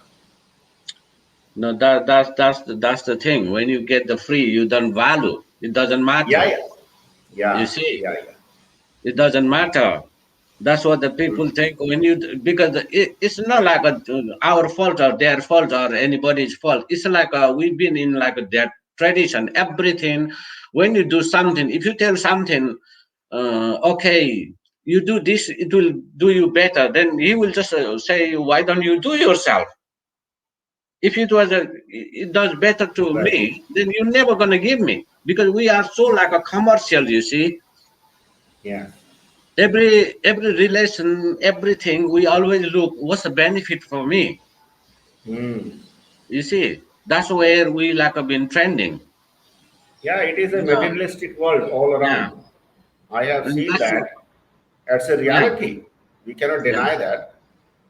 No, that's the thing. When you get the free, you don't value. It doesn't या matter. या या You see, या it doesn't matter. That's what the people think when because it's not like our fault or their fault or anybody's fault. It's like we've been in like their tradition. Everything, when you do something, if you tell something, okay, you do this, it will do you better. Then he will just say, why don't you do yourself? If it does better to right me, then you're never gonna give me because we are so like a commercial. You see, yeah every relation, everything we always look what's the benefit for me. hmm. You see, that's where we like have been trending. Yeah, it is a And, materialistic world all yeah, around. I have and seen that's that. That's a yeah, reality. We cannot yeah, deny that.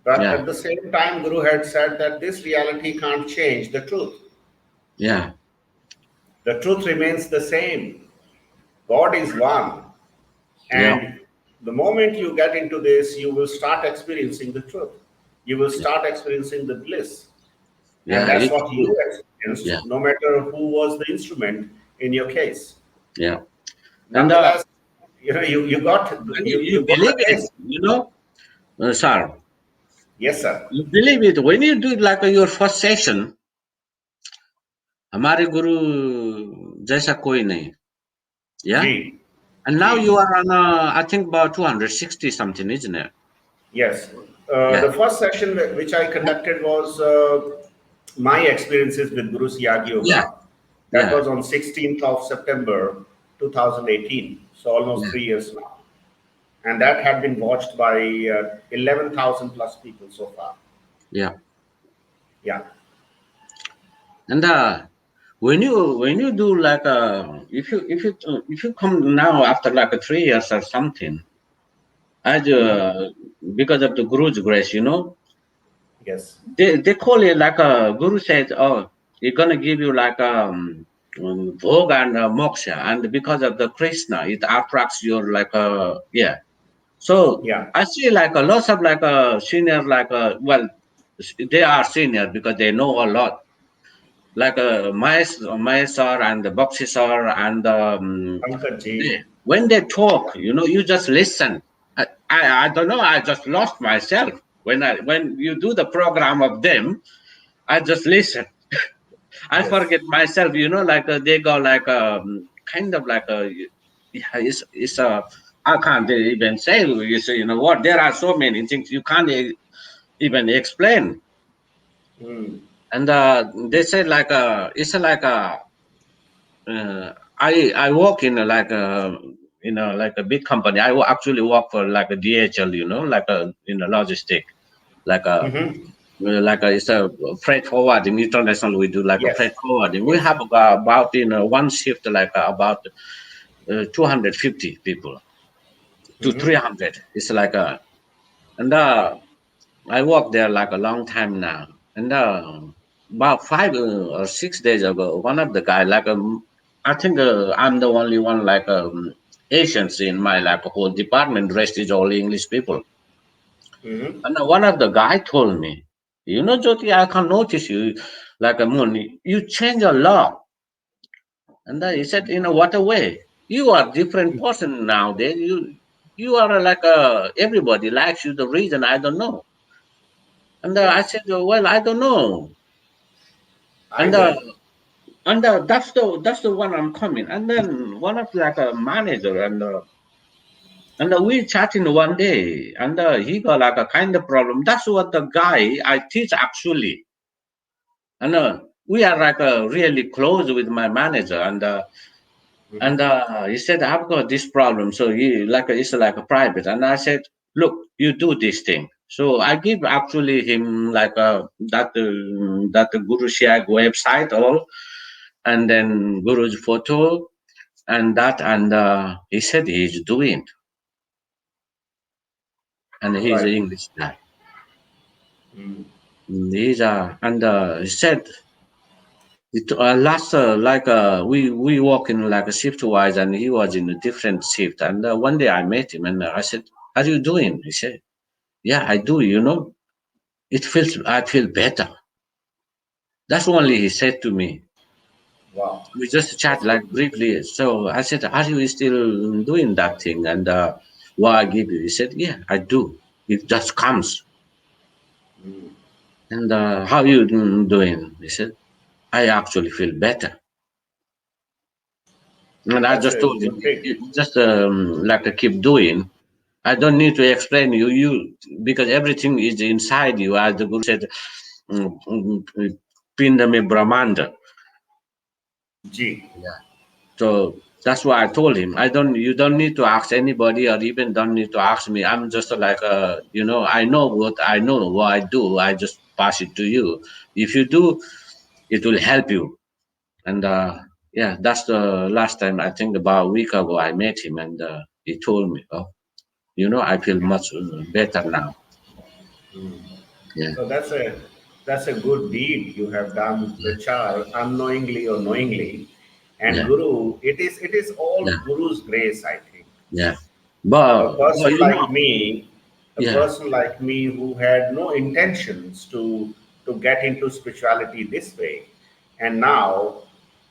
But yeah, at the same time, Guru had said that this reality can't change the truth. yeah, The truth remains the same. God is one. yeah, And the moment you get into this, you will start experiencing the truth. You will yeah, start experiencing the bliss. And yeah. that's It's what you true. Yeah, experienced, no matter who was the instrument in your case. yeah. And Nonetheless, you got and you you got the believe it, taste. sir. Yes, sir. You believe it when you do like your first session. हमारे गुरु जैसा कोई नहीं. Yeah. G. And now you G. are on, I think about 260 something, isn't it? Yes. Yeah, The first session which I conducted was my experiences with Guru Siyag yeah, Yoga. That yeah, was on 16th of September 2018. So almost yeah, 3 years now. And that had been watched by 11,000 plus people so far. yeah. Yeah. And when you do like if you come now after like 3 years or something, As because of the Guru's grace, Yes. they call it like a Guru said, oh, he's gonna give you like Bhog and Moksha, and because of the Krishna, it attracts your like yeah. So Yeah. I see like a lots of like a senior like well, they are senior because they know a lot. Like my sir and the Boxy sir and Pankaj ji. when they talk, you just listen. I don't know. I just lost myself when you do the program of them. I just listen. I Yes. forget myself. Like they go like kind of like a yeah. It's a I can't even say. What? There are so many things you can't even explain. And they said like it's like a I work in like a like a big company. Actually work for like a DHL, like a in a logistic, like a Mm-hmm. it's a freight forwarding international. We do like a Yes. freight forwarding. We Yes. have about in one shift like about 250 people to Mm-hmm. 300. It's like a and I work there like a long time now. And about 5 or 6 days ago, one of the guy like I think I'm the only one like Asians in my like whole department. Rest is all English people. Mm-hmm. And one of the guy told me, Jyoti, I can notice you like a moon. You change a lot. And then he said, what a way. You are different person nowadays. You are like everybody likes you. The reason I don't know. And I Yes. said, well, I don't know. I And will. that's the one I'm coming. And then one of like a manager and we chatting one day, and he got like a kind of problem. That's what the guy I teach actually, and we are like really close with my manager, and Mm-hmm. he said I've got this problem, so he like it's like a private, and I said, look, you do this thing. So I give actually him like that Guru Siyag website all, and then Guru's photo and that, and he said he's doing, and he's an Right. English guy. Mm. He's and he said it last like we work in like a shift wise, and he was in a different shift. And one day I met him, and I said, "How are you doing?" He said, "Yeah, I do. I feel better." That's only he said to me. Wow. We just chat That's good. like briefly. So I said, "Are you still doing that thing?" And what I give you, he said, "Yeah, I do. It just comes." Mm. And how you doing? He said, "I actually feel better." And I That's just a told him, good thing. just like keep doing. I don't need to explain you because everything is inside you. As the Guru said, Pinda me Brahmanda. G. Yeah. So that's why I told him, you don't need to ask anybody or even don't need to ask me. I'm just like, I know what I do. I just pass it to you. If you do, it will help you. And yeah, that's the last time I think about a week ago I met him, and he told me, "Oh, I feel much better now." Yeah, So that's a good deed. You have done yeah, the char unknowingly or knowingly. And yeah, Guru, it is all yeah, Guru's grace, I think. yeah. A But person like me, a yeah, person like me who had no intentions to get into spirituality this way, and now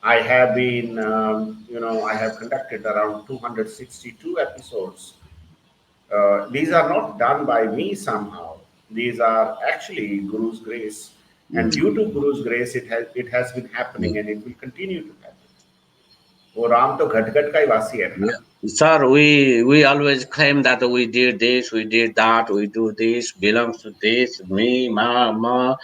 I have been, I have conducted around 262 episodes. These are not done by me somehow. These are actually Guru's grace, and mm, due to Guru's grace, it has been mm, happening, and it will continue to happen. वो राम तो घट घट का ही वासी है ना. yeah. Sir, we always claim that we did this, we did that, we do this, belongs to this, me, ma.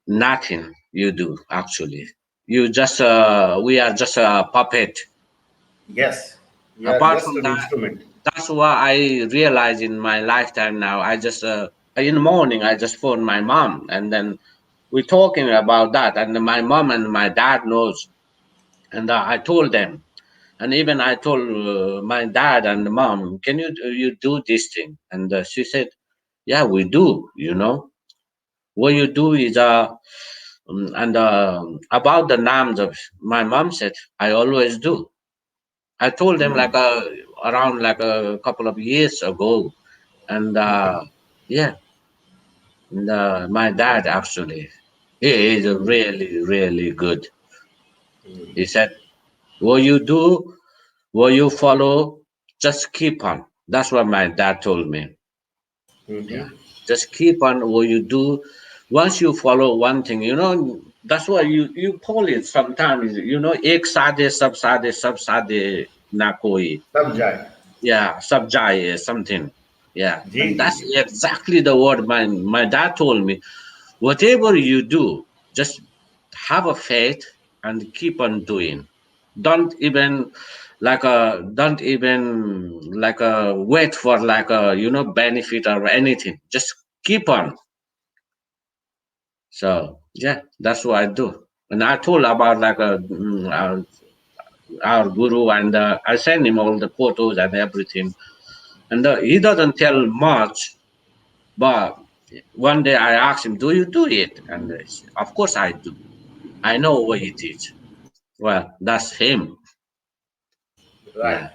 Nothing you do actually. You just we are just a puppet. Yes, you are Apart just from an that, instrument. that's what I realize in my lifetime now. I just in the morning I just phone my mom, and then we're talking about that, and my mom and my dad knows, and I told them. And even I told my dad and mom, can you do this thing? And she said, yeah, we do. What you do is and about the names of my mom said, I always do. I told them like around like a couple of years ago, and yeah, and, my dad actually, he is really really good. He said, what you do, what you follow, just keep on. That's what my dad told me. Yeah, Mm-hmm. just keep on what you do. Once you follow one thing, that's why you call it sometimes. Ek sab sade na koi. Subject. Yeah, subjai something. Yeah, Ji, and ji, that's ji. exactly the word my dad told me. Whatever you do, just have a faith and keep on doing. Don't even don't even wait for benefit or anything. Just keep on. So yeah, that's what I do. And I told about our guru, and I send him all the photos and everything. And he doesn't tell much, but one day I asked him, "Do you do it?" And of course I do. I know what he teach. Well, that's him. Right.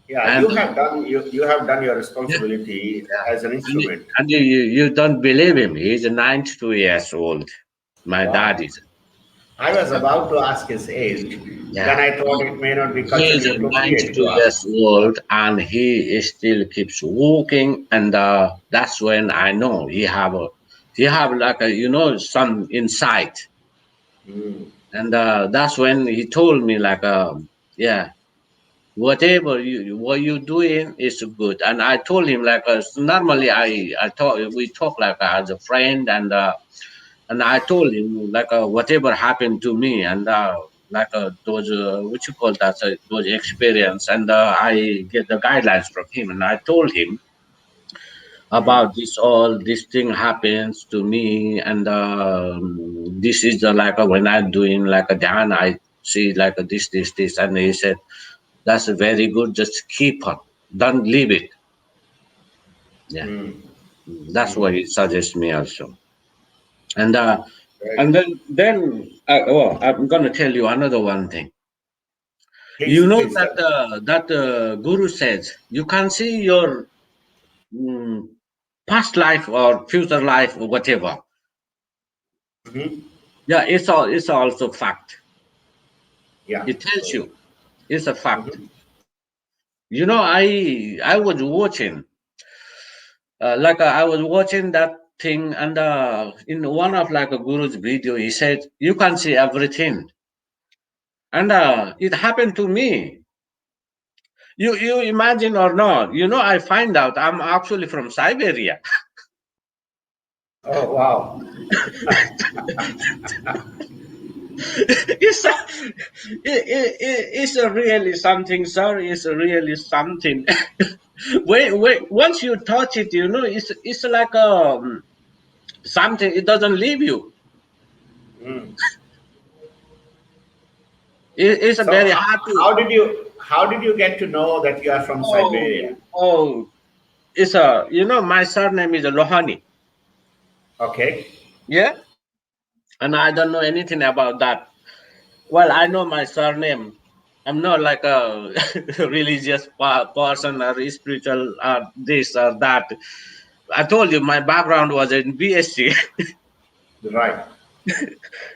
Yeah, Yeah, and you have done your yeah, responsibility yeah. as an And, instrument. you don't believe him. He's 92 years old. My dad Wow. is. I was Uh, about to ask his age. Then yeah, I thought it may not be he is culturally appropriate 92 to ask. years old, and he still keeps walking. And that's when I know he have like some insight. Mm. And that's when he told me yeah, whatever what you doing is good. And I told him normally I talk we talk as a friend, and I told him whatever happened to me, and those what you call that those experience, and I get the guidelines from him, and I told him Mm. about all this thing happens to me, and this is the when I'm doing a dhan, I see this, and he said, that's very good. Just keep on. Don't leave it. Yeah. Mm. That's Mm. what he suggests me also. And Right. then I'm gonna tell you another one thing. Please, You know please tell. that Guru says you can see your mm, past life or future life or whatever. Hmm. Yeah, it's also fact. Yeah. It tells So. you it's a fact. Mhm. I was watching I was watching that thing, and in one of a guru's video, he said you can see everything, and it happened to me. You imagine or not? I find out I'm actually from Siberia. Oh, wow. it's a, it's a really something. Sorry, it's a really something. Wait, once you touch it, it's like something. It doesn't leave you. Mm. It's a So very hard to. how did you get to know that you are from Siberia? Oh, it's my surname is Lohani. Okay. Yeah, and I don't know anything about that. Well, I know my surname. I'm not like a religious person or spiritual or this or that. I told you my background was in BSc, Right.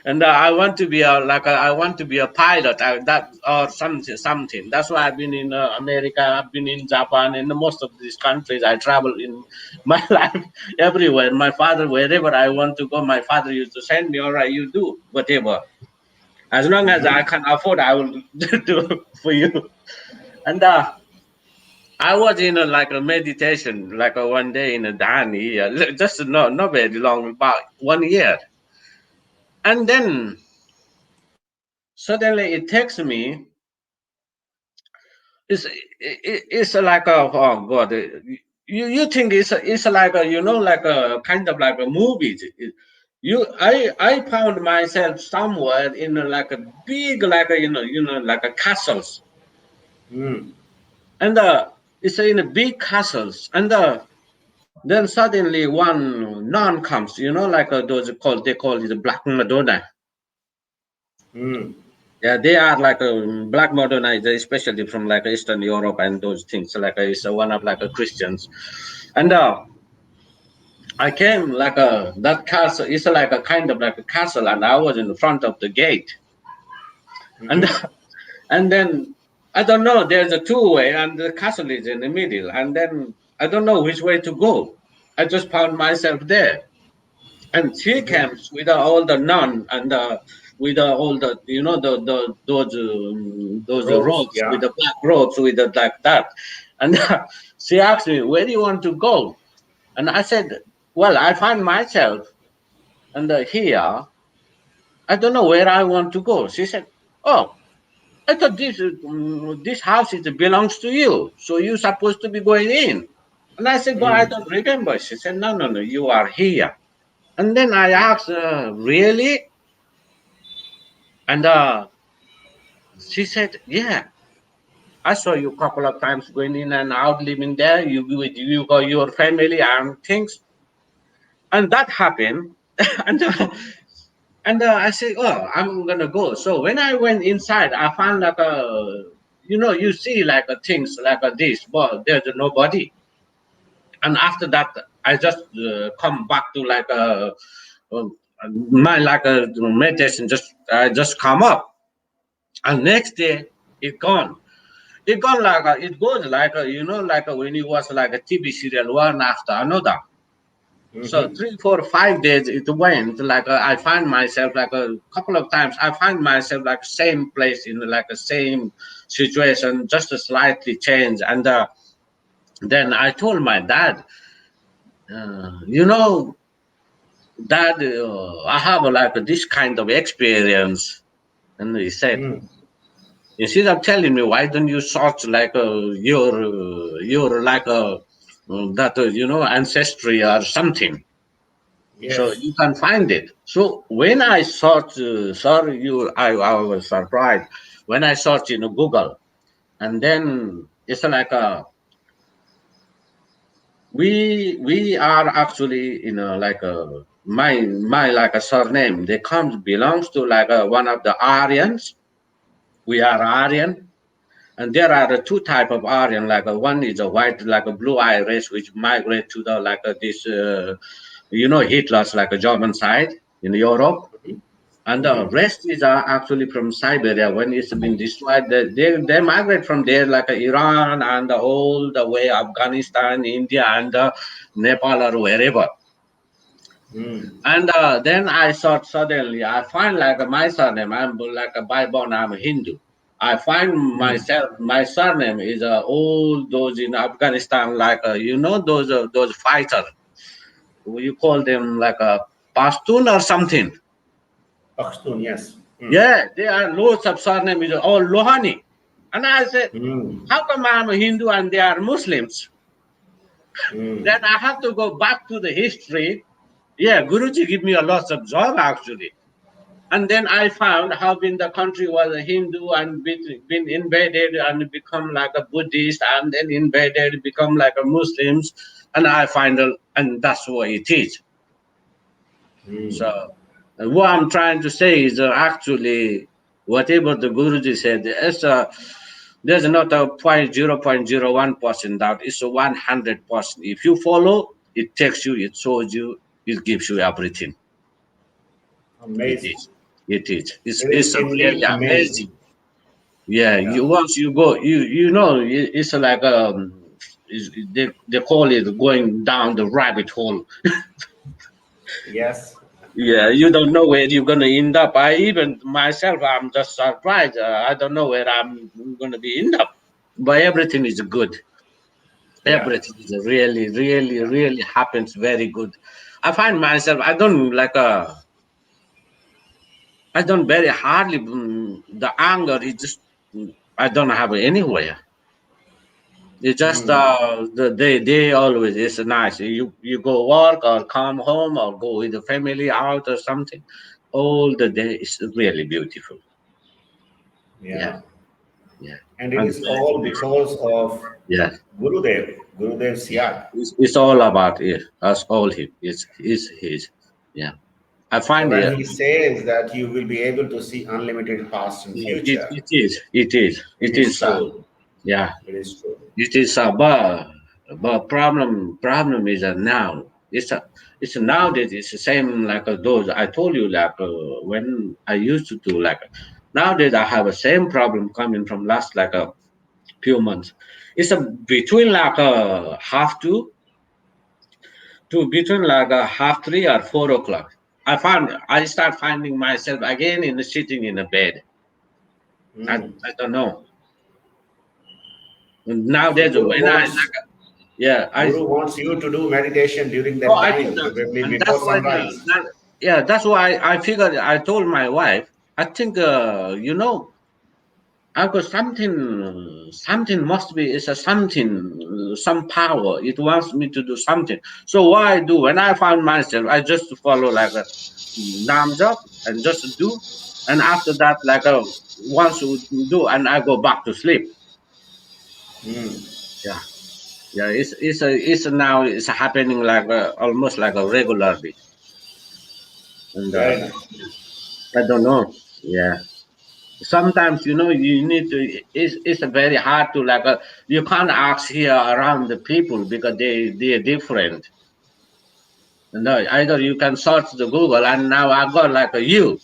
and I want to be I want to be a pilot, that or something. That's why I've been in America, I've been in Japan, in most of these countries. I travel in my life everywhere. My father, wherever I want to go, my father used to send me. All right, you do whatever. As long as I Hmm. can afford, I will do for you. And I was in a meditation, one day in a dhan here, just not very long, about 1 year. And then suddenly it takes me. It's like oh God, you think it's like a kind of like a movie. I found myself somewhere in like a big, like a, like a castles. Mm. And it's in a big castles. And then suddenly one nun comes, like those called, they call it the Black Madonna. Mm. Yeah, they are like a Black Madonna, is especially from like Eastern Europe and those things. Like it's one of like a Christians. And I came like a that castle. It's like a kind of like a castle, and I was in the front of the gate. And Mm-hmm. and then I don't know. There's a two-way, and the castle is in the middle. And then I don't know which way to go. I just found myself there, and she Mm-hmm. comes with all the nun and with all the those Ropes, robes with yeah. the black robes with the like that, and she asked me, "Where do you want to go?" And I said, "Well, I find myself and here. I don't know where I want to go." She said, "Oh, I thought this house belongs to you, so you're supposed to be going in." And I said, "But I Mm. don't remember." She said, "No, no, no, you are here." And then I asked, "Really?" And she said, "Yeah, I saw you a couple of times going in and out, living there. You got your family and things." And that happened. and I said, "Oh, I'm gonna go." So when I went inside, I found like you see like things like this, but there's nobody. And after that, I just come back to like uh, my like a meditation. Just I just come up, and next day it gone. It gone like it goes like like when it was like a TV serial one after another. So Mm-hmm. 3, 4, 5 days it went like I find myself like a couple of times. I find myself like same place in like the same situation, just a slightly change. And then I told my dad, Dad, I have like this kind of experience. And he said, Mm. instead of telling me, why don't you search like your like that ancestry or something, so Yes. you can find it. So when I search, sorry, I was surprised when I search in Google, and then it's like we are actually like my like a surname. They comes belongs to like one of the Aryans. We are Aryan, and there are two type of Aryan. Like one is a white, like a blue eye race, which migrate to the like this Hitler's like a German side in Europe. And the Mm-hmm. rest is actually from Siberia. When it's been destroyed, they migrate from there like Iran and all the way Afghanistan, India, and Nepal or wherever. Mm. And then I thought suddenly I find like my surname. I'm like a by born. I'm a Hindu. I find Mm. myself. My surname is all those in Afghanistan, like those fighters. You call them like a Pashtun or something. Pakhtun, yes. Mm. Yeah, there are loads of surname is all Lohani. And I said, Mm. how come I'm a Hindu and they are Muslims? Mm. Then I have to go back to the history. Yeah, Guruji give me a lot of job actually. And then I found how been the country was a Hindu and been invaded and become like a Buddhist and then invaded, become like a Muslims. And I find and that's what it is. Mm. So what I'm trying to say is actually whatever the Guruji said, there's not a 0.01% doubt. It's a 100%. If you follow, it takes you, it shows you, it gives you everything. It Amazing. is. It is. It is It's really indeed amazing. amazing. Yeah. Yeah. You once you go, it's like they call it going down the rabbit hole. Yes. Yeah, you don't know where you're gonna end up. I even myself, I'm just surprised. I don't know where I'm gonna be end up. But everything is good. Yeah. Everything is really, really, Yeah. really happens very good. I find myself. I don't like I don't very hardly. The anger is just. I don't have it anywhere. It's just Mm. they always it's nice. You go work or come home or go with the family out or something. All the day is really beautiful. Yeah, Yeah. yeah. And it I'm is glad to all be. because of Yeah, Gurudev yeah. Siyag. It's all about it. That's all him. It's his. Yeah. I So find when it. he says that you will be able to see unlimited past and Yeah, it, future, it is. It is. it It is is. true. Yeah. It is true. It is. But problem is now. It's nowadays. It's the same like those I told you like when I used to do like nowadays I have a same problem coming from last like a few months. It's a between like a half two to between like a half 3 or 4 o'clock. I start finding myself again in the sitting in a bed. Mm. I don't know. So Nowadays when I like yeah I Guru wants you to do meditation during oh that I think time, that probably and before that's why sunrise. yeah that's why I figured I told my wife I think I got something must be it's a something some power it wants me to do something so what I do when I found myself I just follow like a nam job and just do and after that like once we do and I go back to sleep Mm. yeah yeah it's now it's happening like almost like a regularly and Very nice. I don't know yeah sometimes you need to it's very hard to like you can't ask here around the people because they're different no either you can search the Google and now I got like a you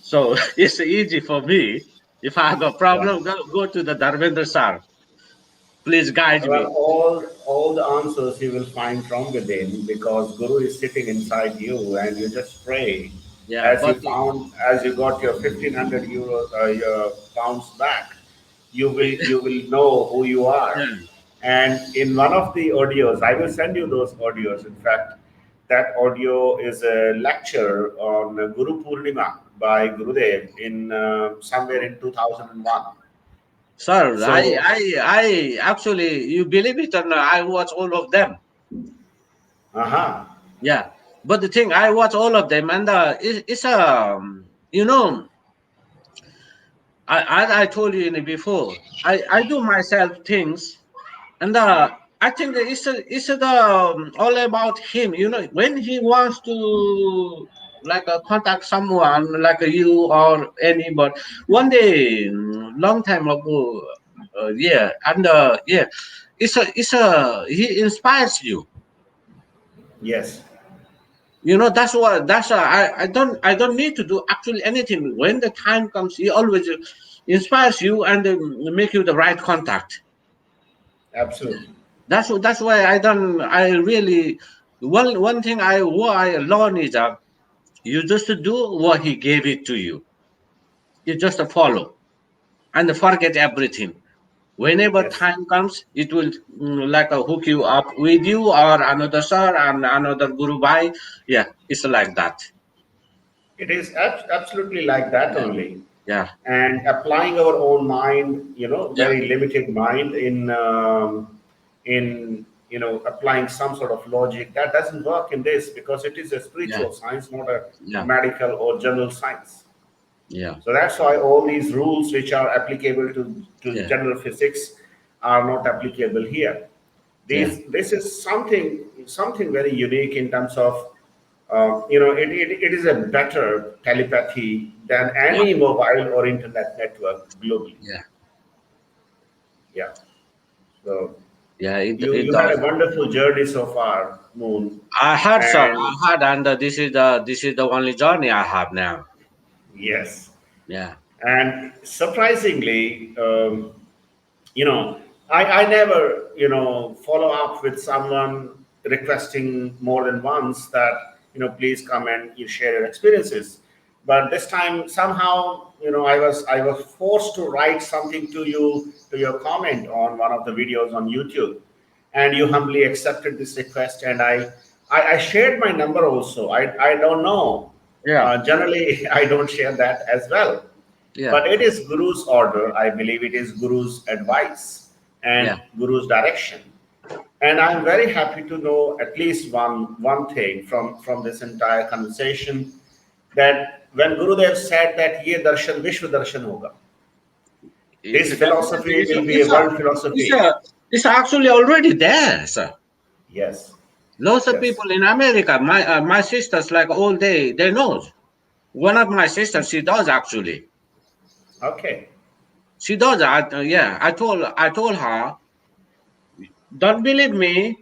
so it's easy for me if I have a Yeah. problem go to the Dharmendra sir please guide Well, me all the answers you will find from within because Guru is sitting inside you, and you just pray yeah as you but found as you got your 1,500 euros your pounds back. You will know who you are. yeah And in one of the audios, I will send you those audios. In fact, that audio is a lecture on Guru Purnima by Gurudev in somewhere in 2001. sir So, I actually you believe it or not I watch all of them uh-huh. yeah but the thing I watch all of them and it's as I told you in it before, I do myself things, and I think that it's all about him. When he wants to like contact someone like you or anybody. One day, long time ago, yeah, and yeah, it's a he inspires you. Yes, That's what that's I don't need to do actually anything. When the time comes, he always inspires you and make you the right contact. absolutely. That's why I really one thing what I learned is that you just do what he gave it to you. You just follow and forget everything. Whenever Yes. time comes, it will like hook you up with you or another sir and another guru bhai. Yeah, it's like that. It is absolutely like that Yeah, only. yeah, And applying our own mind, yeah, very limited mind in applying some sort of logic, that doesn't work in this because it is a yeah, spiritual science, not a yeah, medical or general science. yeah, So that's why all these rules which are applicable to yeah, general physics are not applicable here. yeah. This is something very unique in terms of it is a better telepathy than Yeah, any mobile or internet network globally. yeah, Yeah. So yeah. It you it you had does. a wonderful journey so far, Moon, I heard, sir. and I heard, and this is the only journey I have now. yes, Yeah, and surprisingly, you know, I never, follow up with someone requesting more than once that, please come and you share your experiences. But this time somehow, I was forced to write something to you, to your comment on one of the videos on YouTube. And you humbly accepted this request. And I shared my number also. I don't know. yeah, Generally, I don't share that as well, yeah, but it is Guru's order. I believe it is Guru's advice. and Guru's direction. And I'm very happy to know at least one thing from this entire conversation, that when Gurudev said that ye darshan vishwa darshan hoga, his philosophy will be a world philosophy. It's actually already there, sir. Yes. Lots of Yes. people in America, my sisters, like all day, they know. One of my sisters, she does actually. Okay. She does. I told her, don't believe me,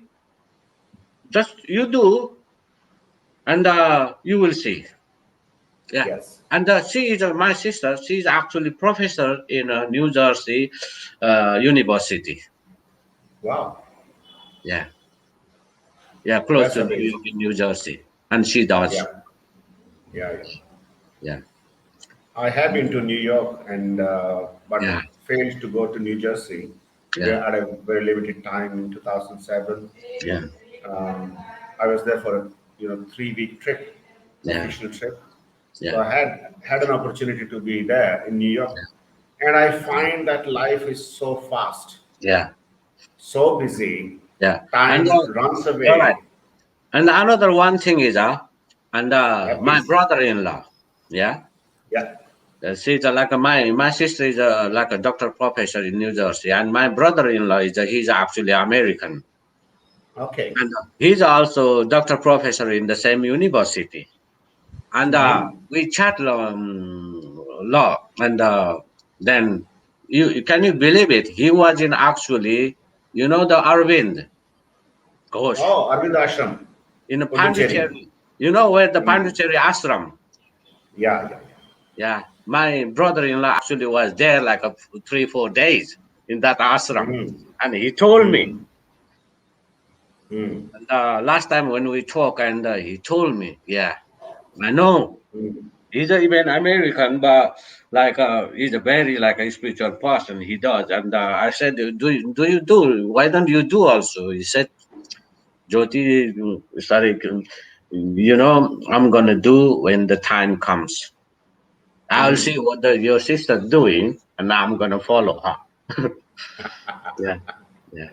just you do, and you will see. Yeah. Yes. And she is my sister. She's actually professor in New Jersey University. Wow. Yeah. Yeah, close That's to amazing. New Jersey, and she does. Yeah. Yeah. Yeah. Yeah. I have been to New York and but Yeah. failed to go to New Jersey. Yeah. Where at a very limited time in 2007. Yeah. Um, I was there for a 3-week trip, Yeah. official trip. So Yeah. I had an opportunity to be there in New York, and I find that life is so fast, Yeah. so busy. Yeah. And Time runs all right. away. And another one thing is and Yeah, my please. brother-in-law, yeah, Yeah. she's like my sister is like a doctor professor in New Jersey, and my brother-in-law is he's actually American, Okay. and he's also doctor professor in the same university, and Mm-hmm. we chat law, and then can you believe it? He was in actually, the Arvind Ghosh Oh, Arvind Ashram, in a Puducherry. Pondicherry. You know where the Mm. Pondicherry ashram? Yeah, yeah, Yeah, my brother-in-law actually was there like 3-4 days in that yeah. ashram, Mm. and he told me. Mm. Mm. And, last time when we talked, and he told me, yeah, I know Mm. he's even American, but like he's a very like a spiritual person. He does, and I said, do you do? Why don't you do also? He said, Jyoti, sorry, I'm gonna do when the time comes. I'll see Mm. what your sister's doing, and I'm gonna follow her. Yeah, yeah,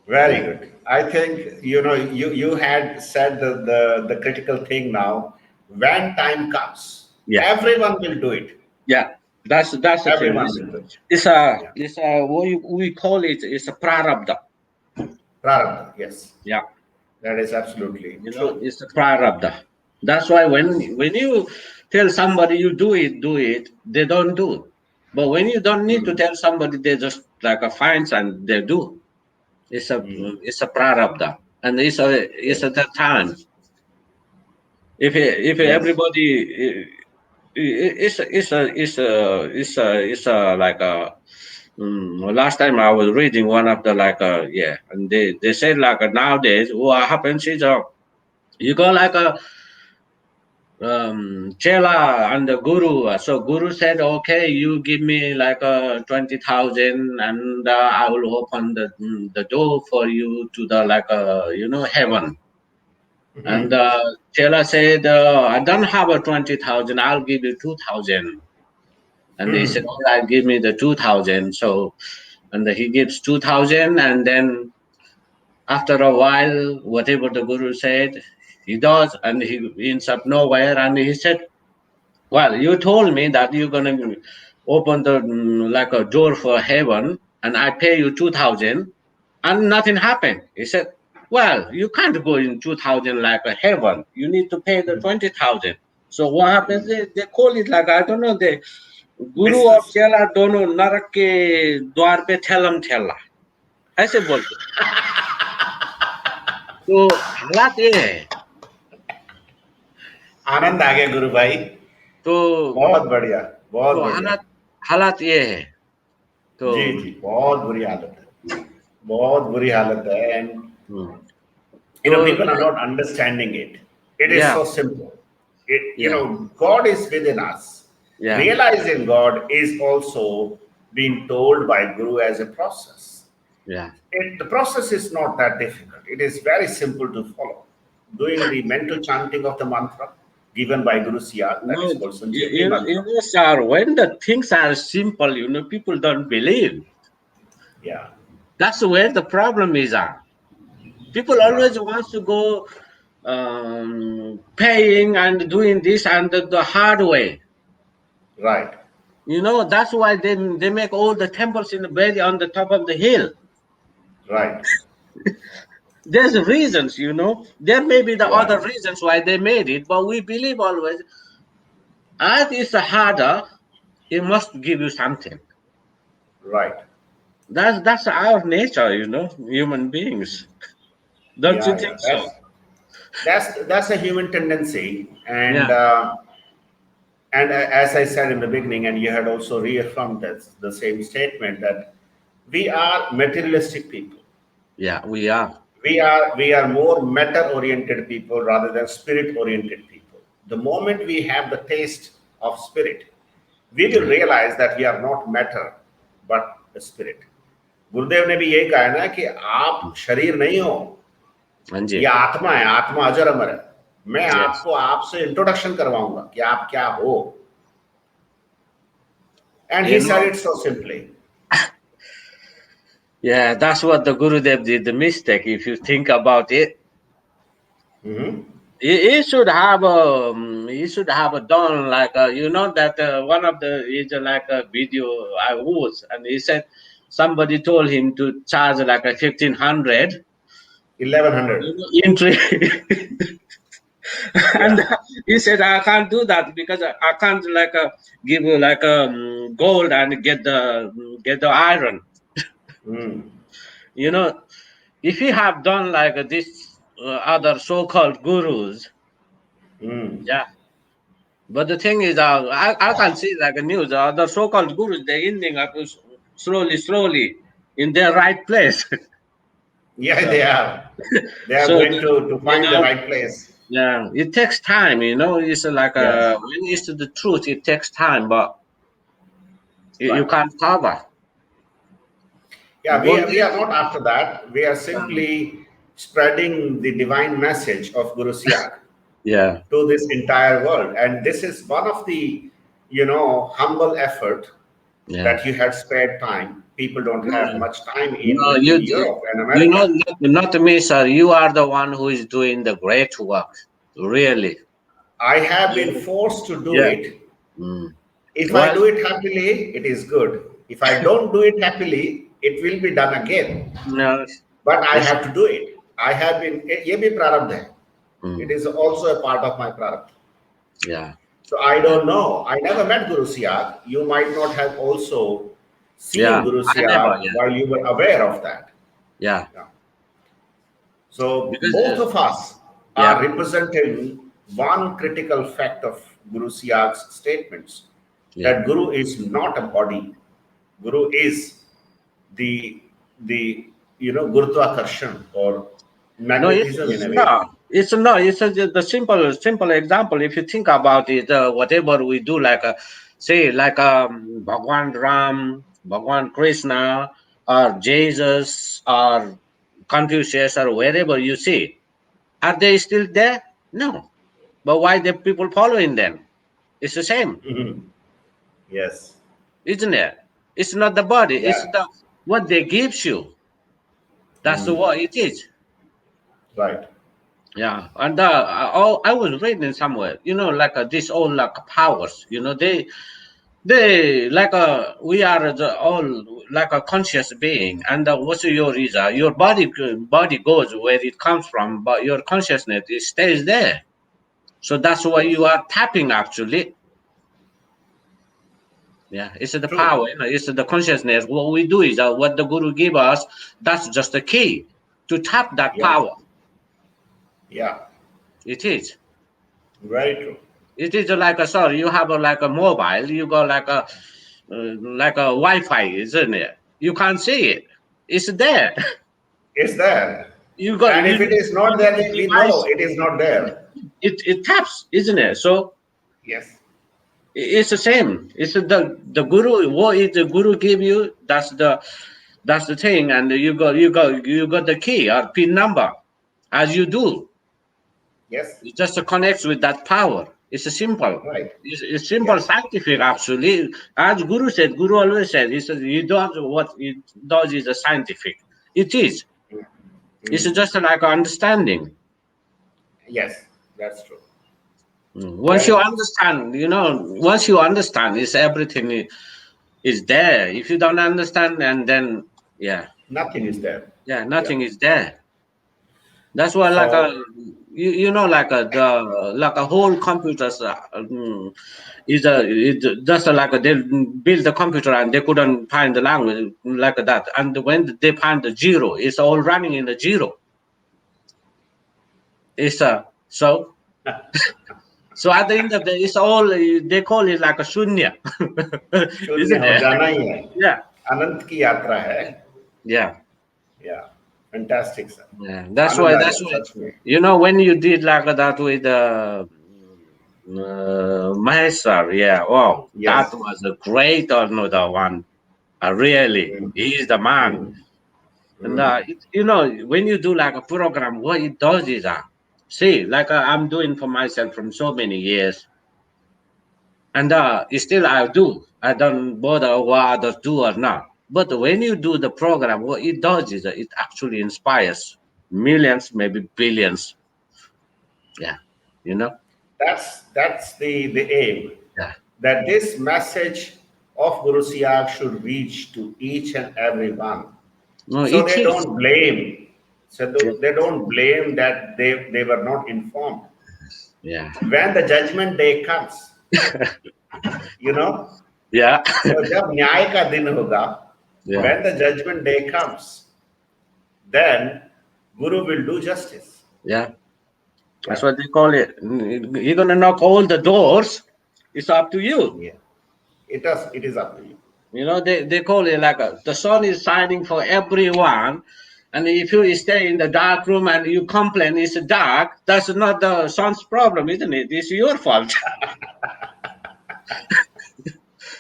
Very good. I think you had said the critical thing now. When time comes, yeah, everyone will do it. yeah. That's the thing. Everyone will do it. Yeah. It's what we call it. It's a prarabdha. Prarabdha. Yes, Yeah, that is absolutely true. it's a prarabdha. That's why when you tell somebody you do it, they don't do. But when you don't need to Mm. tell somebody, they just like a finds and they do. Mm. It's a prarabdha, and it's Yes. at that time. If Yes. everybody it's a like a last time I was reading one of the like and they said like nowadays what happens is you go like a chela and the guru, so guru said okay, you give me like 20,000 and I will open the door for you to the like heaven. And Mm-hmm. chela said I don't have a 20,000, I'll give you 2,000. And he said, Mm. all right, give me the 2,000. So, and he gives 2,000. And then after a while, whatever the guru said, he does. And he ends up nowhere. And he said, well, you told me that you're going to open the like a door for heaven. And I pay you 2,000. And nothing happened. He said, well, you can't go in 2,000 like a heaven. You need to pay the 20,000. So what happens? They call it like, I don't know, they गुरु और Business. चेला दोनों नरक के द्वार पे ठेलम ठेला ऐसे बोलते हैं। तो हालात ये है आनंद आ गया गुरु भाई। तो बहुत बढ़िया, बहुत तो बढ़िया। हालात ये है तो जी जी, बहुत बुरी हालत है, बहुत बुरी हालत है। एंड तो people are not understanding it. It is yeah so simple. yeah God is within us. yeah Realizing God is also being told by Guru as a process. yeah The process is not that difficult. It is very simple to follow. Doing the mental chanting of the mantra given by Guru Siyag, that no is called sincerity mantra. sir, when the things are simple, people don't believe. Yeah. That's where the problem is at. People Right. always want to go paying and doing this and the hard way. Right. That's why they make all the temples in the very on the top of the hill. Right. There's reasons. There may be the Right. other reasons why they made it, but we believe always as it's harder, it must give you something. Right. That's our nature, human beings. Don't you Yeah. think Yeah. so? That's a human tendency, Yeah, and as I said in the beginning, and you had also reaffirmed that the same statement that we are materialistic people. yeah, we are. We are more matter oriented people rather than spirit oriented people. The moment we have the taste of spirit, we will Yeah. realize that we are not matter but the spirit. गुरुदेव ने भी यही कहा है ना कि आप शरीर नहीं हो, ये Anji. आत्मा है, आत्मा अजर अमर है. मैं Yes. आपको आपसे इंट्रोडक्शन करवाऊंगा कि आप क्या हो. And he You said know, it so simply. yeah, that's what the Gurudev did the mistake. If you think about it, Mhm. he should have done like that one of the is like a video I was, and he said somebody told him to charge like a 1,500 1100. entry. And Yeah. he said, I can't do that because I can't like give you like gold and get the iron. Mm. You know, if you have done like this other so-called gurus, Mm. yeah. But the thing is, I can see like a news. The so-called gurus they're ending up slowly in their right place. Yeah, so, they are. They are so going to you find the know, right place. yeah, it takes time. It's like Yes. when it's the truth, it takes time, but you Right. can't cover. Yeah, we Only, are not after that. We are um, simply spreading the divine message of Guru Siyag yeah, to this entire world. And this is one of the, humble effort yeah. that you had spared time. People don't have No, much time no, in Europe and America. not me, sir. You are the one who is doing the great work. Really. I have been You, forced to do yeah. it. Mm. If I Well, do it happily, it is good. If I don't do it happily, it will be done again. no, But I it's have to do it. I have been, ये भी प्रारब्ध है. It mm, is also a part of my prarabdha. yeah, So I yeah, don't know. I never met Guru Siyag. You might not have also seen yeah. Guru I never, Siyag yeah, while you were aware of that. yeah. Yeah. So Because both of us are yeah, representing one critical fact of Guru Siyag's statements, yeah. that Guru is not a body. Guru is the Gurutvaakarshan or No, magnetism in it's a way. not. It's not. It's the simple example. If you think about it, whatever we do, like say, like Bhagwan Ram, Bhagwan Krishna, or Jesus, or Confucius, or wherever you see, are they still there? No. But why the people following them? It's the same, Mhm. Yes. isn't it? It's not the body. It's Yeah. the what they gives you. That's the Mm. what it is. Right. Yeah, and I was reading somewhere, like this all like powers, they like we are the all like a conscious being, and what's your reason? Your body goes where it comes from, but your consciousness it stays there. So that's why you Yes. are tapping actually. Yeah, it's the True. power, it's the consciousness. What we do is what the guru give us. That's just the key to tap that Yeah. power. Yeah. It is. Very true. It is like a sorry, you have like a mobile, you got like a Wi-Fi, isn't it? You can't see it. It's there. It's there. You got And you if it need is not there, the then we know device. it is not there. It taps, isn't it? So Yes. it's the same. It's the guru. What is the guru give you? That's the thing, and you got the key or pin number, as you do. Yes. It just connects with that power. It's a simple. Right. It's simple, Yes. scientific actually. As Guru said, Guru always said, he says, you don't what it does is a scientific. It is. It's Mm. just like understanding. Yes, that's true. Once Very you nice. understand, once you understand, it's everything is there. If you don't understand, and then yeah, Nothing is there. yeah, Yeah. nothing is there. That's why, like a So like a whole computers is just like they build the computer and they couldn't find the language like that, and when they find the zero, it's all running in the zero. It's so at the end of the day, it's all they call it like a shunya, शून्य isn't हो it? जाना ही है, Yeah, अनंत की यात्रा है. yeah. Yeah, fantastic sir. Yeah, that's Anand why. Uh That's गया why. सच में. When you did like that with Maheshwar, yeah. Wow, that Yes. was a great another one. Really, Mm. he is the man. Mm. And Mm. when you do like a program, what it does is see, like I'm doing for myself from so many years, and still I do. I don't bother what others do or not. But when you do the program, what it does is it actually inspires millions, maybe billions. Yeah, you know. That's the aim, Yeah. that this message of Guru Siyag should reach to each and every one. No, So it they is. don't blame. So Yeah. they don't blame that they were not informed. Yeah. When the judgment day comes, you know, Yeah. तो जब न्याय का दिन होगा, Yeah. when the judgment day comes, then Guru will do justice. Yeah. That's Yeah, what they call it. You're gonna knock all the doors. It's up to you. yeah. It is up to you. They call it like the sun is shining for everyone. And if you stay in the dark room and you complain it's dark, that's not the sun's problem, isn't it? It's your fault.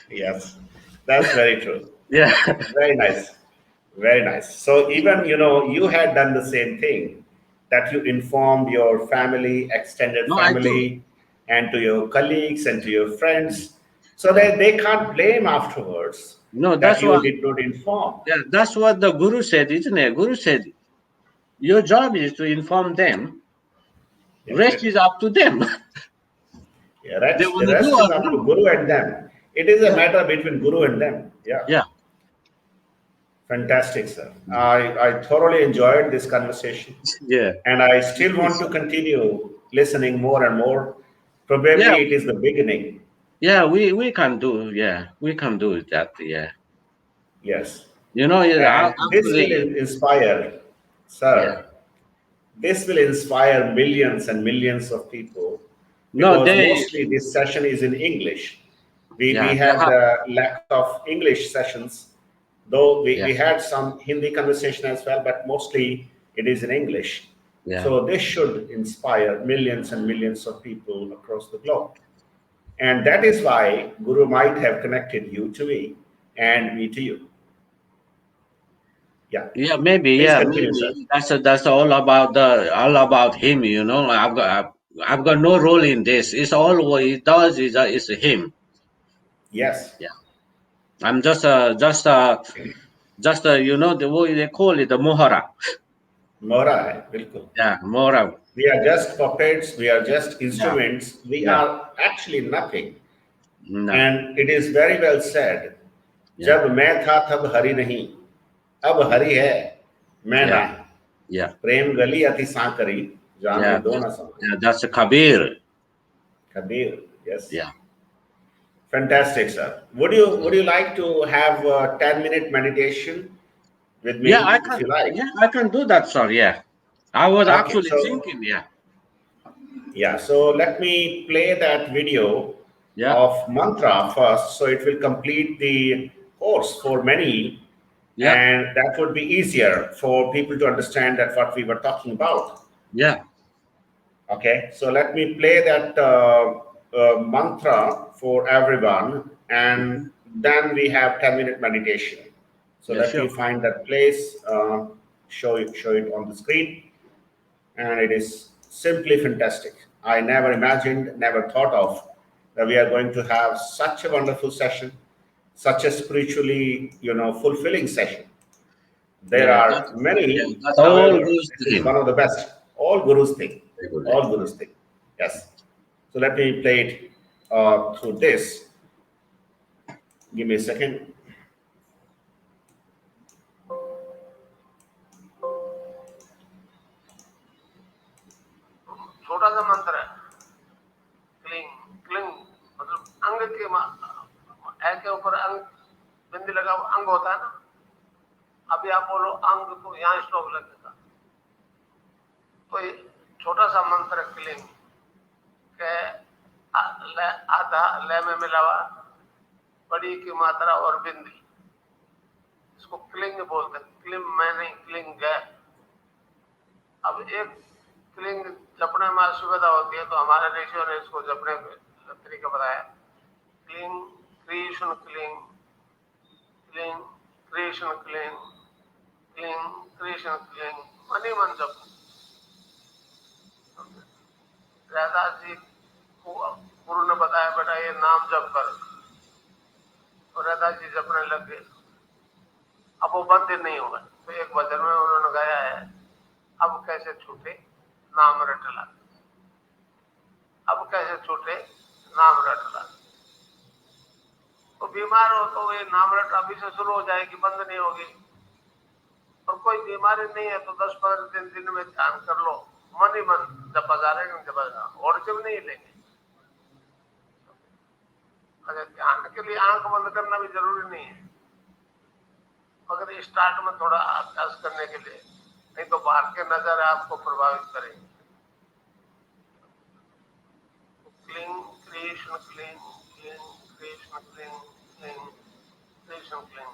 Yes, that's very true. Yeah. Very nice. Very nice. So even you had done the same thing, that you informed your family, extended No, I do. family, and to your colleagues and to your friends, so Yeah. that they can't blame afterwards No, that that's you what did not inform. yeah, that's what the guru said, isn't it? Guru said your job is to inform them. That's Rest it. is up to them. Yeah, They the want to do rest is or up not. to Guru and them. It is a Yeah. matter between Guru and them. Yeah. Yeah. Fantastic, sir. I thoroughly enjoyed this conversation, Yeah. and I It still want is. to continue listening more and more. Yeah. Probably it is the beginning. Yeah. We can do. Yeah. We can do that. Yeah. Yes. Yeah, And this will actually. inspire, Yeah. sir, this will inspire millions and millions of people, No, because they. mostly this session is in English. We Yeah. They had have. lack of English sessions, though Yeah. we had some Hindi conversation as well, but mostly it is in English. Yeah. So this should inspire millions and millions of people across the globe. And that is why Guru might have connected you to me and me to you. Yeah. Yeah. Maybe. Please Yeah. continue, sir. Maybe. That's all about him. I've got no role in this. It's all what he does is him. Yes. Yeah. I'm just the way they call it, the mohara. Mora hai, bilkul. Yeah. Mohara. We are just puppets, we are just Yeah. instruments, we Yeah. are actually nothing. No. And it is very well said, Yeah. जब मैं था तब हरि नहीं, अब हरि है, मैं Yeah. नहीं. Yeah. प्रेम गली अति सांकरी, जाने Yeah. दो ना Sankri. Yeah. That's a Kabir. Kabir, yes. Yeah. Fantastic, sir. Would you like to have a 10-minute meditation with Yeah, I me, if can. you like? Yeah, I can do that, sir. Yeah, I was Okay, actually so thinking. Yeah, yeah, so let me play that video yeah, of mantra first, so it will complete the course for many, yeah, and that would be easier for people to understand that what we were talking about. yeah, Okay, so let me play that mantra for everyone, and then we have 10-minute meditation. So yeah. let Sure. me find that place, show it on the screen, and it is simply fantastic. I never imagined, never thought of that we are going to have such a wonderful session, such a spiritually, fulfilling session. There Yeah, are many, that's all however, Guru's this is thing. one of the best. All Guru's thing. Very good. All Guru's thing. Yes. So let me play it through this. Give me a second. छोटा सा मंत्र है, cling cling मतलब अंग के ऐ के ऊपर अंग बिंदी लगा हुआ अंग होता है ना। अभी आप बोलो अंग को यहाँ श्लोक लगेगा, तो ये छोटा सा मंत्र क्लिंग के आधा लय में मिला हुआ, बड़ी की मात्रा और बिंदी, इसको क्लिंग बोलते हैं। क्लिंग मैं नहीं, क्लिंग है। अब एक क्लिंग जपने में असुविधा होती है, तो हमारे ऋषियों ने इसको जपने का तरीका बताया। Cling Krishna cling, cling Krishna cling, cling Krishna cling, money मन जप। रैदास जी को गुरु ने बताया, बेटा ये नाम जप कर, तो रैदास जी जपने लग गए। अब वो बंद नहीं होगा, तो एक भजन में उन्होंने गाया है, अब कैसे छूटे नाम रटला, अब कैसे छूटे नाम रटला। तो बीमार हो तो ये नाम रट अभी से शुरू हो जाएगी, बंद नहीं होगी। और कोई बीमारी नहीं है तो 10-15 दिन में ध्यान कर लो, मन ही मन जपा जा रहे हैं, जपा जा और जब नहीं लेंगे। अगर ध्यान के लिए आंख बंद करना भी जरूरी नहीं है, अगर स्टार्ट में थोड़ा अभ्यास करने के लिए, नहीं तो बाहर के नजर आपको प्रभावित करेंगे। Clean Krishna clean, clean Krishna clean, clean Krishna clean.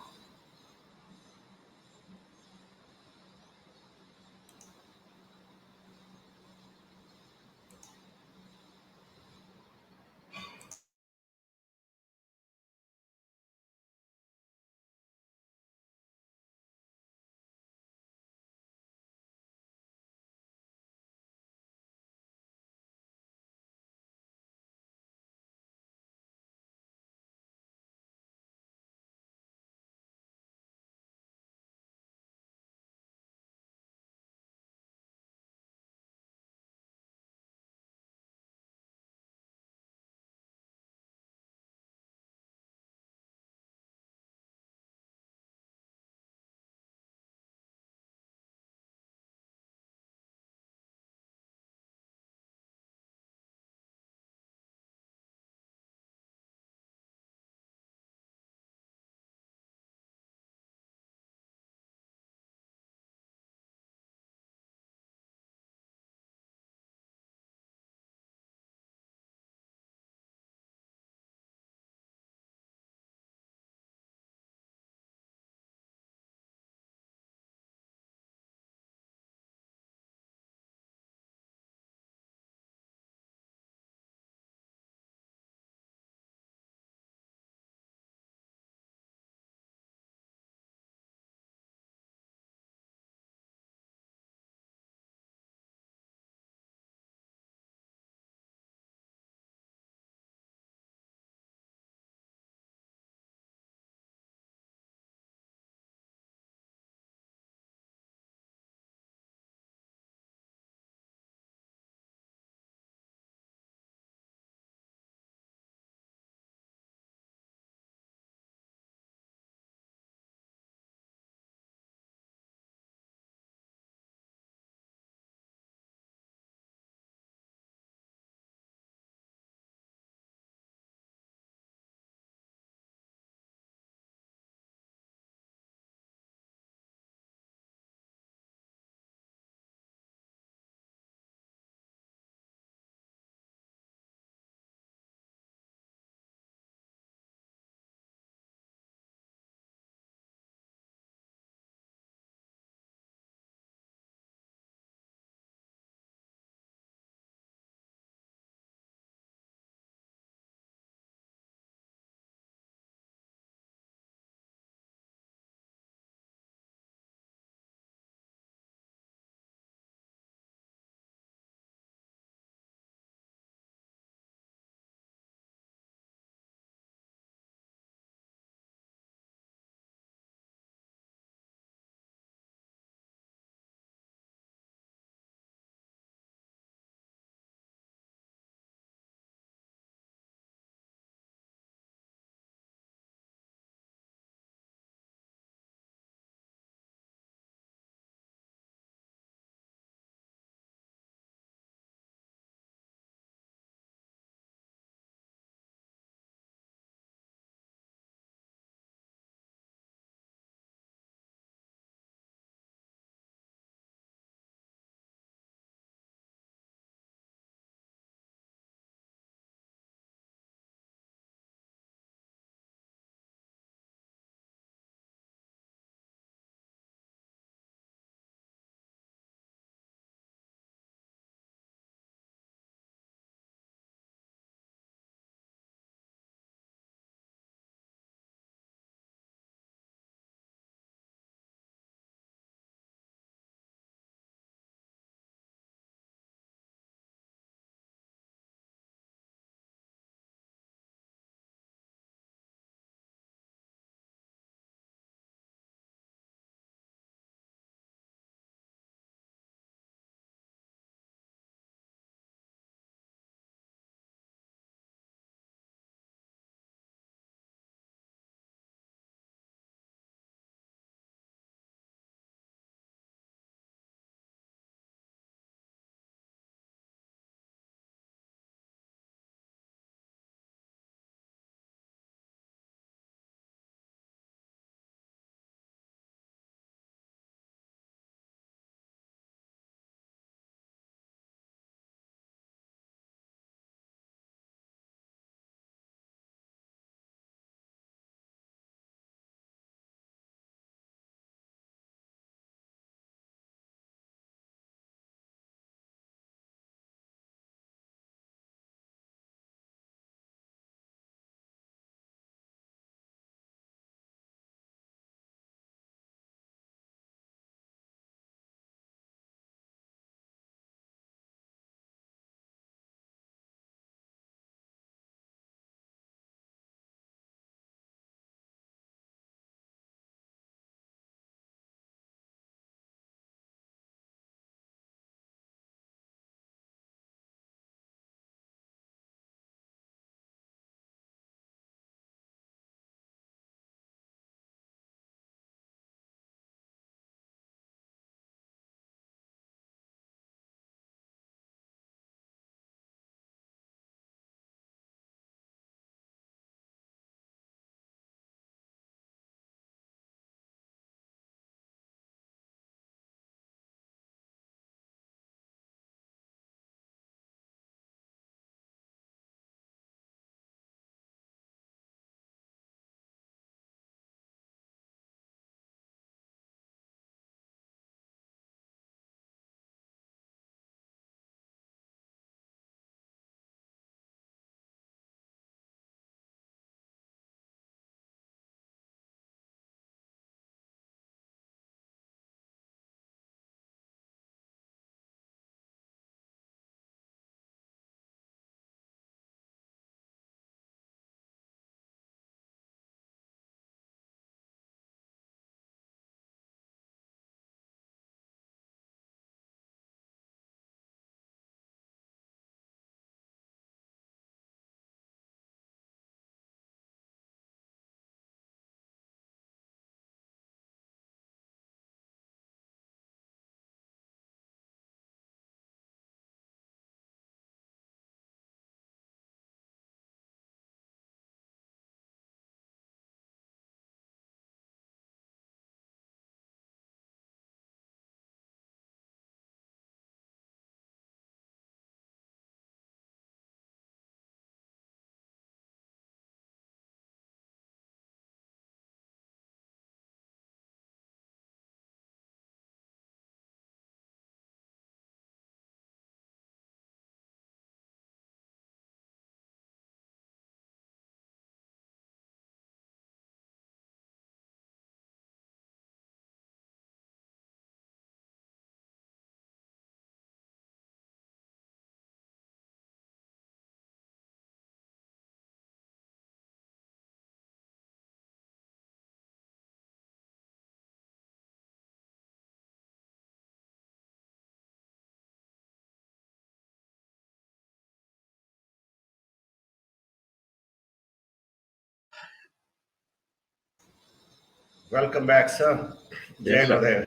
Welcome back, sir. Jai Yes, sir. Gurudev.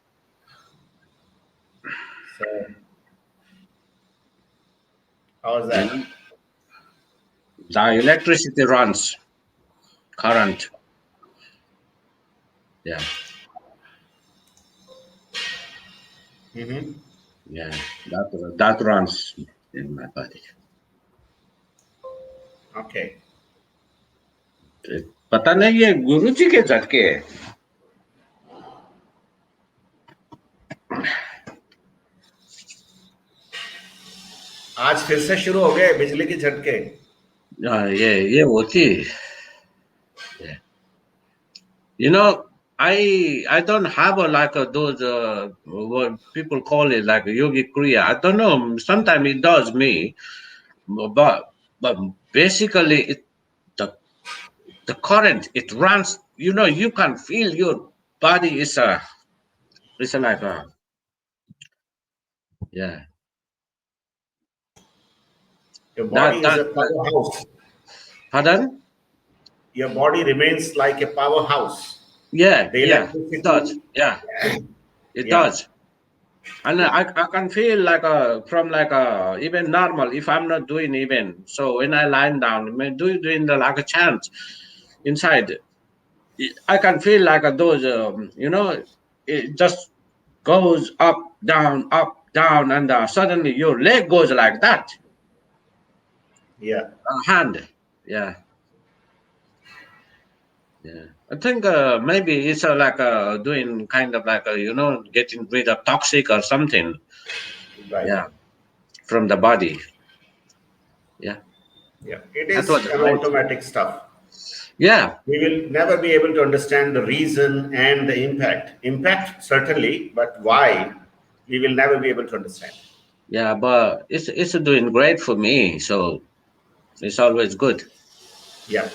So, how was You that? know, the electricity runs, current. Yeah, Mm-hmm. yeah, that runs in my body. Okay. पता नहीं ये गुरु जी के झटके है. आज फिर से शुरू हो गए बिजली के झटके. ये होती. Yeah. You know, I don't have a like those what people call it like a yogi kriya. I don't know. Sometimes it does me, but basically the current it runs. You know, you can feel your body is like a yeah. Your body is a That powerhouse. pardon? Your body remains like a powerhouse. Yeah, The yeah, it does. electricity. Yeah, it Yeah. does. And Yeah. I can feel like from like even normal if I'm not doing even so when I lie down doing the like a chant inside I can feel like those you know it just goes up down and suddenly your leg goes like that Yeah. hand yeah yeah I think maybe it's like doing kind of like you know getting rid of toxic or something Right. yeah from the body yeah Yeah. It that is was an great. automatic stuff. Yeah, We will never be able to understand the reason and the impact. Impact, certainly, but why, we will never be able to understand. yeah, but it's doing great for me, so it's always good. Yeah.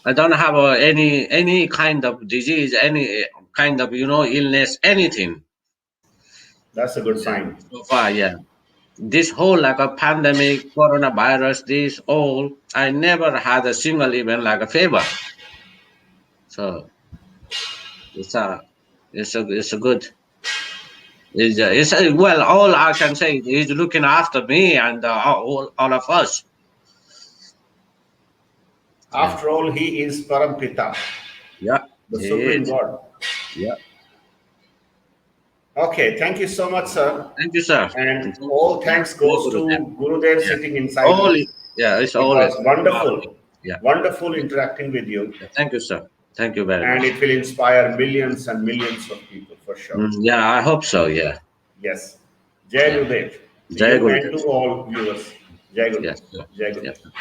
I don't have any kind of disease, any kind of you know illness, anything. That's a good Yeah, sign. so far, yeah. This whole like a pandemic, coronavirus, this all, I never had a single even like a fever. So it's a it's a good. Well, all I can say is looking after me and all of us. Yeah, After all, he is Parampita, yeah, the it Supreme is. God. Yeah. Okay, thank you so much, sir. Thank you, sir. And Thank you. all Yeah, thanks more goes Gurudev. to Gurudev Yeah. sitting inside All, me. yeah, it's It always. was wonderful, Yeah. wonderful interacting with you. Yeah. Thank you, sir. Thank you very And much. it will inspire millions and millions of people for sure. Yeah, I hope so. Yeah. Yes. Jai Yeah. Gurudev to Jai you and Gurudev. to all viewers. Jai Gurudev. Yes. Sir. Jai Yes. Gurudev.